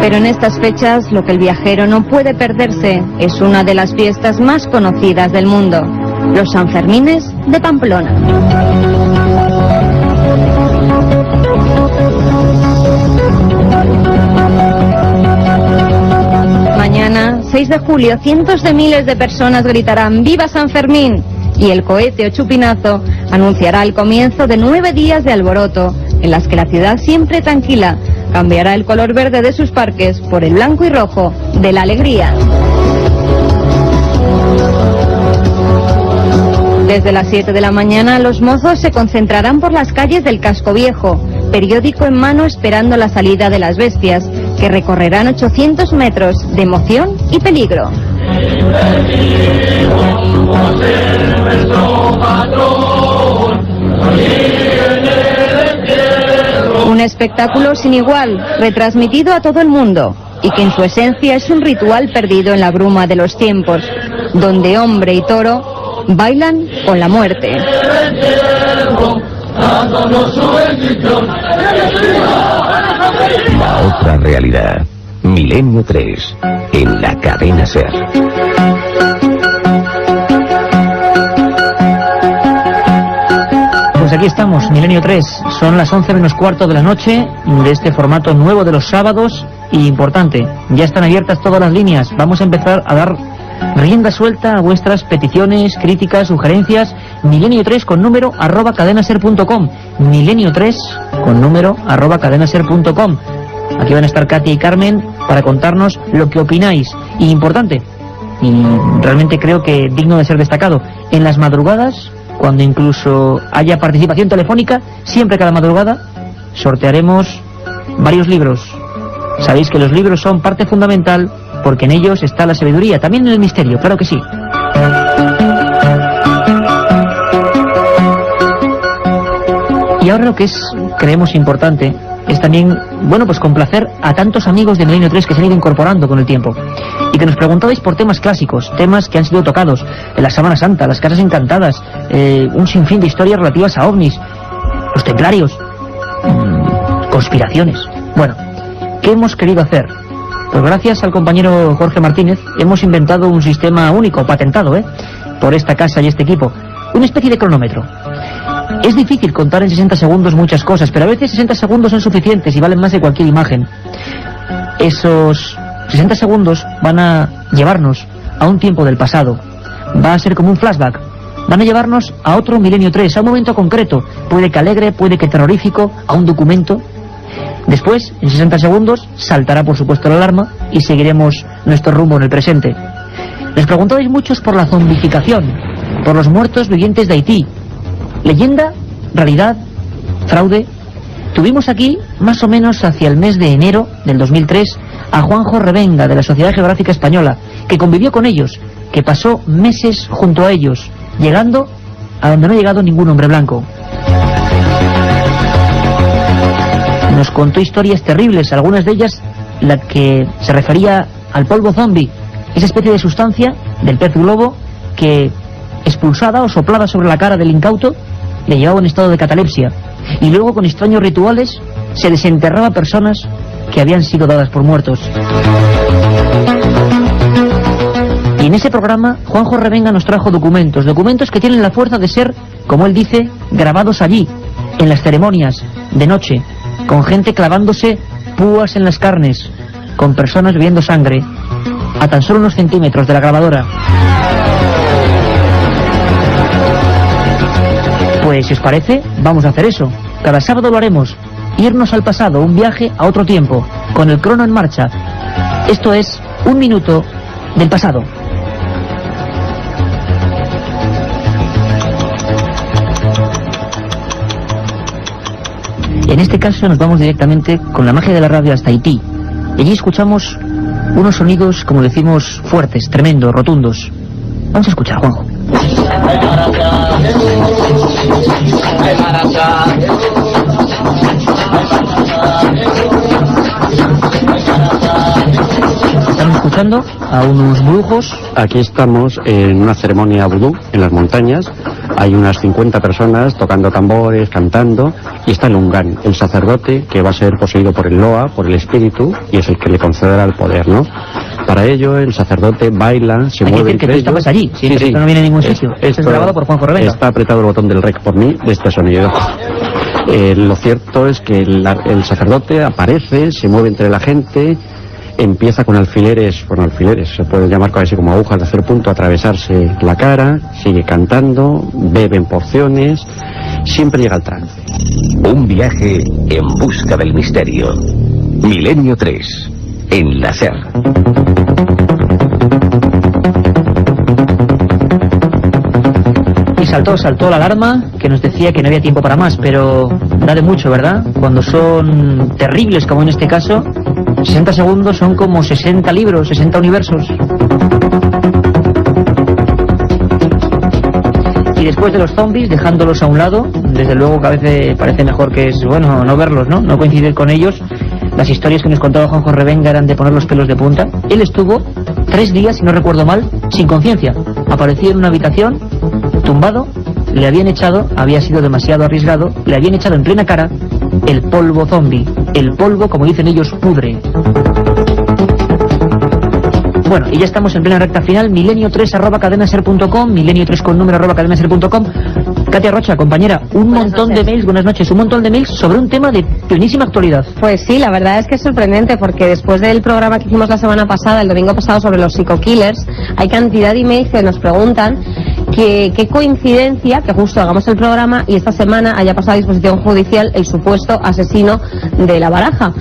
Pero en estas fechas lo que el viajero no puede perderse es una de las fiestas más conocidas del mundo, los Sanfermines de Pamplona. Mañana, 6 de julio, cientos de miles de personas gritarán ¡Viva San Fermín! Y el cohete o chupinazo anunciará el comienzo de 9 días de alboroto, en las que la ciudad, siempre tranquila, cambiará el color verde de sus parques por el blanco y rojo de la alegría. Desde las 7 de la mañana los mozos se concentrarán por las calles del Casco Viejo, periódico en mano esperando la salida de las bestias, que recorrerán 800 metros de emoción y peligro. Nuestro patrón, espectáculo sin igual, retransmitido a todo el mundo, y que en su esencia es un ritual perdido en la bruma de los tiempos, donde hombre y toro bailan con la muerte. La otra realidad. Milenio 3, en la cadena SER. Pues aquí estamos, Milenio 3. Son las 11 menos cuarto de la noche de este formato nuevo de los sábados. Y importante, ya están abiertas todas las líneas. Vamos a empezar a dar rienda suelta a vuestras peticiones, críticas, sugerencias. Milenio 3 con número @cadenaser.com. Milenio 3 con número @cadenaser.com. Aquí van a estar Katia y Carmen para contarnos lo que opináis. Y importante, y realmente creo que digno de ser destacado, en las madrugadas, cuando incluso haya participación telefónica, siempre cada madrugada sortearemos varios libros. Sabéis que los libros son parte fundamental porque en ellos está la sabiduría, también en el misterio, claro que sí. Y ahora lo que creemos importante es también, bueno, pues complacer a tantos amigos de Milenio 3 que se han ido incorporando con el tiempo y que nos preguntabais por temas clásicos, temas que han sido tocados en la Sábana Santa, las Casas Encantadas, un sinfín de historias relativas a ovnis, los templarios, conspiraciones. Bueno, ¿qué hemos querido hacer? Pues gracias al compañero Jorge Martínez hemos inventado un sistema único, patentado, por esta casa y este equipo, una especie de cronómetro. Es difícil contar en 60 segundos muchas cosas, pero a veces 60 segundos son suficientes y valen más de cualquier imagen. Esos 60 segundos van a llevarnos a un tiempo del pasado. Va a ser como un flashback. Van a llevarnos a otro Milenio 3, a un momento concreto. Puede que alegre, puede que terrorífico, a un documento. Después, en 60 segundos, saltará por supuesto la alarma y seguiremos nuestro rumbo en el presente. Les preguntabais muchos por la zombificación, por los muertos vivientes de Haití. ¿Leyenda? ¿Realidad? ¿Fraude? Tuvimos aquí, más o menos hacia el mes de enero del 2003, a Juanjo Revenga, de la Sociedad Geográfica Española, que convivió con ellos, que pasó meses junto a ellos, llegando a donde no ha llegado ningún hombre blanco. Nos contó historias terribles, algunas de ellas la que se refería al polvo zombie, esa especie de sustancia del pez globo que, expulsada o soplada sobre la cara del incauto, le llevaba en estado de catalepsia, y luego con extraños rituales se desenterraba personas que habían sido dadas por muertos. Y en ese programa Juanjo Revenga nos trajo documentos que tienen la fuerza de ser, como él dice, grabados allí, en las ceremonias, de noche, con gente clavándose púas en las carnes, con personas bebiendo sangre, a tan solo unos centímetros de la grabadora. Pues si os parece, vamos a hacer eso. Cada sábado lo haremos. Irnos al pasado, un viaje a otro tiempo, con el crono en marcha. Esto es un minuto del pasado. En este caso nos vamos directamente con la magia de la radio hasta Haití. Y allí escuchamos unos sonidos, como decimos, fuertes, tremendos, rotundos. Vamos a escuchar, Juanjo. Estamos escuchando a unos brujos. Aquí estamos en una ceremonia vudú en las montañas. Hay unas 50 personas tocando tambores, cantando, y está el Ungán, el sacerdote que va a ser poseído por el Loa, por el espíritu, y es el que le concederá el poder, ¿no? Para ello el sacerdote baila, se mueve entre ellos. Estabas allí, sí, esto no viene a ningún sitio. Esto es grabado por Juanjo Revenga. Está apretado el botón del rec por mí de este sonido. Lo cierto es que el sacerdote aparece, se mueve entre la gente, empieza con alfileres, se puede llamar casi como agujas de hacer punto, atravesarse la cara, sigue cantando, bebe en porciones, siempre llega al trance. Un viaje en busca del misterio. Milenio 3, en la SER. Y saltó la alarma que nos decía que no había tiempo para más, pero da de mucho, ¿verdad? Cuando son terribles, como en este caso, 60 segundos son como 60 libros, 60 universos. Y Y después de los zombies, dejándolos a un lado, desde luego que a veces parece mejor que es, bueno, no verlos, ¿no? No coincidir con ellos. Las historias que nos contaba Juanjo Revenga eran de poner los pelos de punta. Él estuvo 3 días, si no recuerdo mal, sin conciencia. Aparecía en una habitación, tumbado, le habían echado, había sido demasiado arriesgado, le habían echado en plena cara el polvo zombie. El polvo, como dicen ellos, pudre. Bueno, y ya estamos en plena recta final. milenio3@cadenaser.com, milenio3 con número @cadenaser.com. Katia Rocha, compañera, un montón de mails, buenas noches, un montón de mails sobre un tema de plenísima actualidad. Pues sí, la verdad es que es sorprendente, porque después del programa que hicimos la semana pasada, el domingo pasado, sobre los psico-killers, hay cantidad de emails que nos preguntan qué coincidencia que justo hagamos el programa y esta semana haya pasado a disposición judicial el supuesto asesino de La Baraja.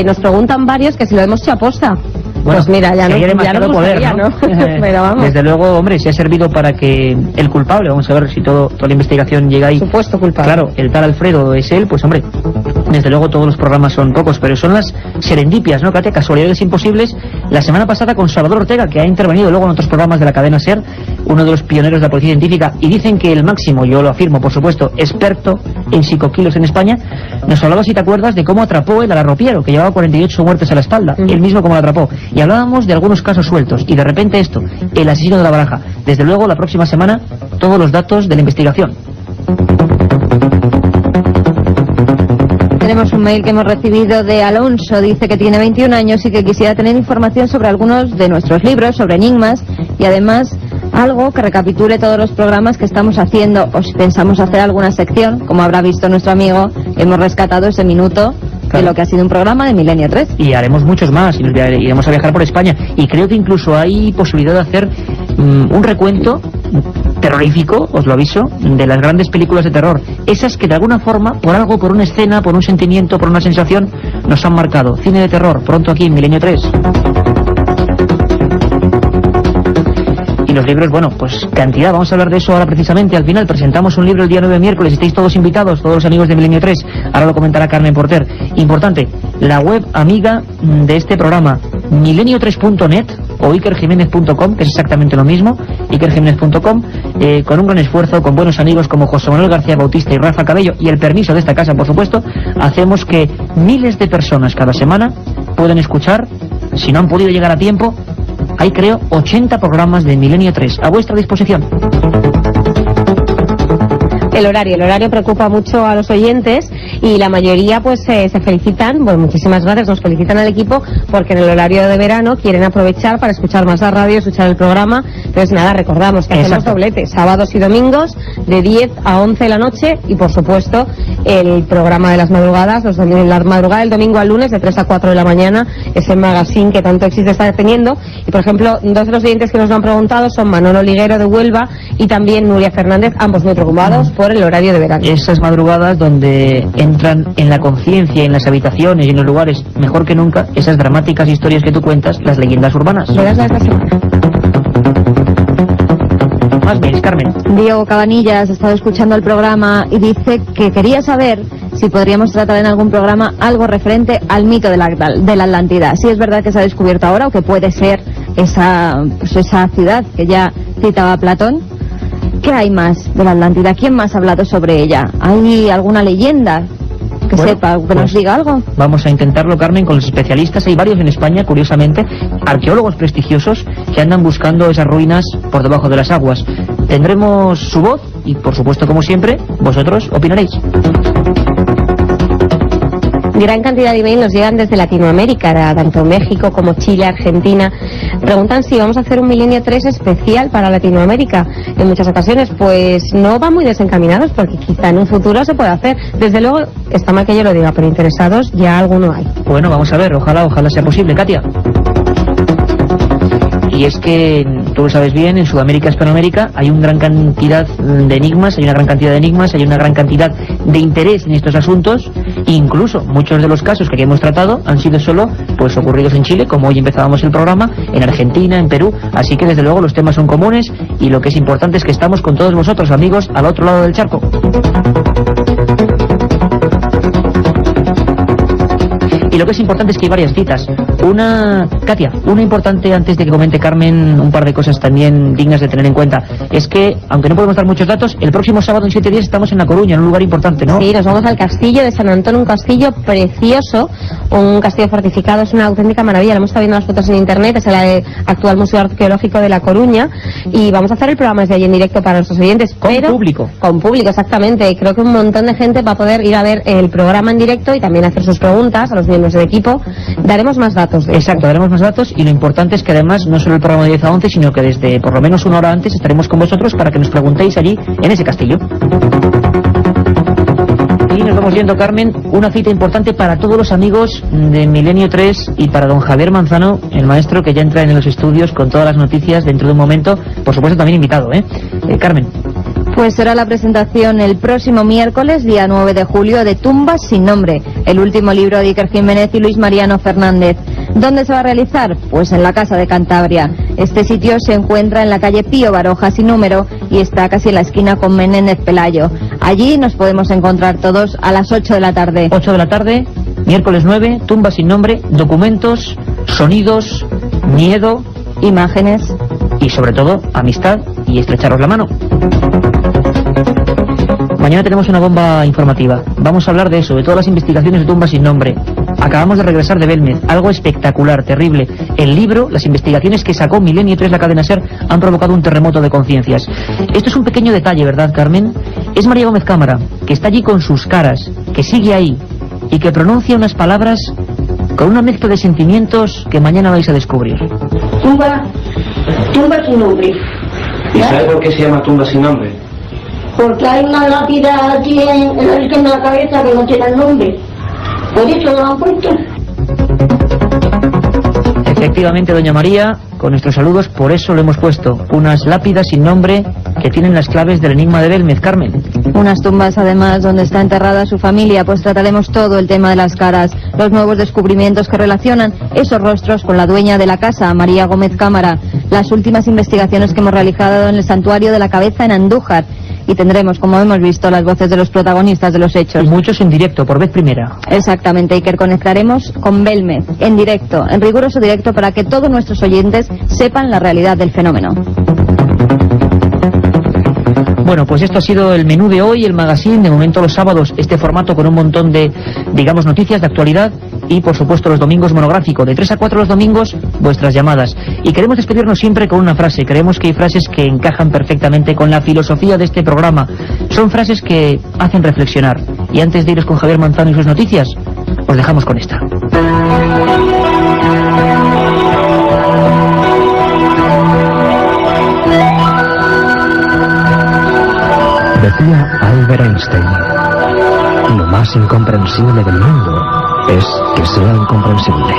Nos preguntan varios que si lo hemos hecho aposta. Bueno, pues mira, ya no gustaría, ¿no? Pero vamos. Desde luego, hombre, si ha servido para que el culpable, vamos a ver si toda la investigación llega ahí. Supuesto culpable. Claro, el tal Alfredo es él, pues hombre, desde luego todos los programas son pocos, pero son las serendipias, ¿no, Katia? Casualidades imposibles. La semana pasada con Salvador Ortega, que ha intervenido luego en otros programas de la cadena SER, uno de los pioneros de la policía científica, y dicen que el máximo, yo lo afirmo, por supuesto, experto en psicoquilos en España, nos hablaba, si te acuerdas, de cómo atrapó el alarropiero, que llevaba 48 muertes a la espalda, él mismo cómo lo atrapó. Y hablábamos de algunos casos sueltos, y de repente esto, el asesino de La Baraja. Desde luego, la próxima semana, todos los datos de la investigación. Tenemos un mail que hemos recibido de Alonso, dice que tiene 21 años y que quisiera tener información sobre algunos de nuestros libros, sobre enigmas, y además algo que recapitule todos los programas que estamos haciendo, o si pensamos hacer alguna sección, como habrá visto nuestro amigo, hemos rescatado ese minuto de lo que ha sido un programa de Milenio 3. Y haremos muchos más, y iremos a viajar por España, y creo que incluso hay posibilidad de hacer un recuento terrorífico, os lo aviso, de las grandes películas de terror, esas que de alguna forma, por algo, por una escena, por un sentimiento, por una sensación, nos han marcado. Cine de terror, pronto aquí en Milenio 3. Y los libros, bueno, pues cantidad, vamos a hablar de eso ahora precisamente. Al final presentamos un libro el día 9 miércoles, estáis todos invitados, todos los amigos de Milenio 3, ahora lo comentará Carmen Porter. Importante, la web amiga de este programa, milenio3.net o ikerjimenez.com, que es exactamente lo mismo, ikerjimenez.com, con un gran esfuerzo, con buenos amigos como José Manuel García Bautista y Rafa Cabello, y el permiso de esta casa, por supuesto, hacemos que miles de personas cada semana puedan escuchar, si no han podido llegar a tiempo, hay creo 80 programas de Milenio 3 a vuestra disposición. El horario preocupa mucho a los oyentes y la mayoría pues se felicitan, bueno, muchísimas gracias, nos felicitan al equipo porque en el horario de verano quieren aprovechar para escuchar más la radio, escuchar el programa. Entonces nada, recordamos que hacemos doblete, sábados y domingos de 10 a 11 de la noche y por supuesto el programa de las madrugadas, la madrugada del domingo al lunes de 3 a 4 de la mañana, ese magazine que tanto éxito está teniendo. Y por ejemplo, dos de los oyentes que nos lo han preguntado son Manolo Liguero de Huelva y también Nuria Fernández, ambos muy preocupados por el horario de verano. Esas madrugadas donde entran en la conciencia, en las habitaciones y en los lugares mejor que nunca esas dramáticas historias que tú cuentas, las leyendas urbanas. Verás la semana. Más mails, Carmen. Diego Cabanillas ha estado escuchando el programa y dice que quería saber si podríamos tratar en algún programa algo referente al mito de la Atlántida. Si es verdad que se ha descubierto ahora o que puede ser esa ciudad que ya citaba Platón. ¿Qué hay más de la Atlántida? ¿Quién más ha hablado sobre ella? ¿Hay alguna leyenda que sepa, que nos diga algo? Vamos a intentarlo, Carmen, con los especialistas. Hay varios en España, curiosamente, arqueólogos prestigiosos que andan buscando esas ruinas por debajo de las aguas. Tendremos su voz y, por supuesto, como siempre, vosotros opinaréis. Gran cantidad de emails nos llegan desde Latinoamérica, tanto México como Chile, Argentina. Preguntan si vamos a hacer un Milenio 3 especial para Latinoamérica. En muchas ocasiones, pues no van muy desencaminados, porque quizá en un futuro se puede hacer. Desde luego, está mal que yo lo diga, pero interesados ya alguno hay. Bueno, vamos a ver, ojalá sea posible, Katia. Y es que, tú lo sabes bien, en Sudamérica, Hispanoamérica, hay una gran cantidad de enigmas, hay una gran cantidad de interés en estos asuntos. Incluso muchos de los casos que aquí hemos tratado han sido solo pues ocurridos en Chile, como hoy empezábamos el programa, en Argentina, en Perú. Así que desde luego los temas son comunes y lo que es importante es que estamos con todos vosotros, amigos, al otro lado del charco. Y lo que es importante es que hay varias citas. Una, Katia, una importante antes de que comente Carmen, un par de cosas también dignas de tener en cuenta. Es que, aunque no podemos dar muchos datos, el próximo sábado en 7 días estamos en La Coruña, en un lugar importante, ¿no? Sí, nos vamos al castillo de San Antón, un castillo precioso, un castillo fortificado, es una auténtica maravilla. Lo hemos estado viendo las fotos en internet, es el actual Museo Arqueológico de La Coruña, y vamos a hacer el programa desde allí en directo para nuestros oyentes. Con público. Con público, exactamente. Creo que un montón de gente va a poder ir a ver el programa en directo y también hacer sus preguntas a los miembros del equipo. Daremos más datos. Exacto, daremos más datos, y lo importante es que además no solo el programa de 10 a 11, sino que desde por lo menos una hora antes estaremos con vosotros para que nos preguntéis allí en ese castillo. Y nos vamos viendo, Carmen, una cita importante para todos los amigos de Milenio 3 y para don Javier Manzano, el maestro que ya entra en los estudios con todas las noticias dentro de un momento, por supuesto también invitado, Carmen. Pues será la presentación el próximo miércoles, día 9 de julio, de Tumbas sin nombre, el último libro de Iker Jiménez y Luis Mariano Fernández. ¿Dónde se va a realizar? Pues en la Casa de Cantabria. Este sitio se encuentra en la calle Pío Baroja sin número y está casi en la esquina con Menéndez Pelayo. Allí nos podemos encontrar todos a las 8 de la tarde. 8 de la tarde, miércoles 9, Tumbas sin nombre, documentos, sonidos, miedo, imágenes y sobre todo amistad y estrecharos la mano. Mañana tenemos una bomba informativa. Vamos a hablar de eso, de todas las investigaciones de Tumbas sin nombre. Acabamos de regresar de Belmez, algo espectacular, terrible. El libro, las investigaciones que sacó Milenio 3, la cadena SER, han provocado un terremoto de conciencias. Esto es un pequeño detalle, ¿verdad, Carmen? Es María Gómez Cámara, que está allí con sus caras, que sigue ahí, y que pronuncia unas palabras con una mezcla de sentimientos que mañana vais a descubrir. Tumba sin nombre. ¿Y sabe por qué se llama tumba sin nombre? Porque hay una lápida aquí en la esquina de la cabeza que no tiene el nombre. Por eso lo han puesto. Efectivamente, doña María, con nuestros saludos, por eso lo hemos puesto. Unas lápidas sin nombre que tienen las claves del enigma de Belmez, Carmen. Unas tumbas, además, donde está enterrada su familia, pues trataremos todo el tema de las caras, los nuevos descubrimientos que relacionan esos rostros con la dueña de la casa, María Gómez Cámara, las últimas investigaciones que hemos realizado en el Santuario de la Cabeza en Andújar. Y tendremos, como hemos visto, las voces de los protagonistas de los hechos. Y muchos en directo, por vez primera. Exactamente, Iker, conectaremos con Belmez, en directo, en riguroso directo, para que todos nuestros oyentes sepan la realidad del fenómeno. Bueno, pues esto ha sido el menú de hoy, el magazine, de momento los sábados, este formato con un montón de, digamos, noticias de actualidad, y por supuesto los domingos monográfico, de 3 a 4 los domingos, vuestras llamadas. Y queremos despedirnos siempre con una frase. Creemos que hay frases que encajan perfectamente con la filosofía de este programa. Son frases que hacen reflexionar. Y antes de iros con Javier Manzano y sus noticias, os dejamos con esta. Decía Albert Einstein, lo más incomprensible del mundo es que sea incomprensible.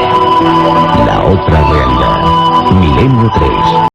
La otra realidad. Milenio 3.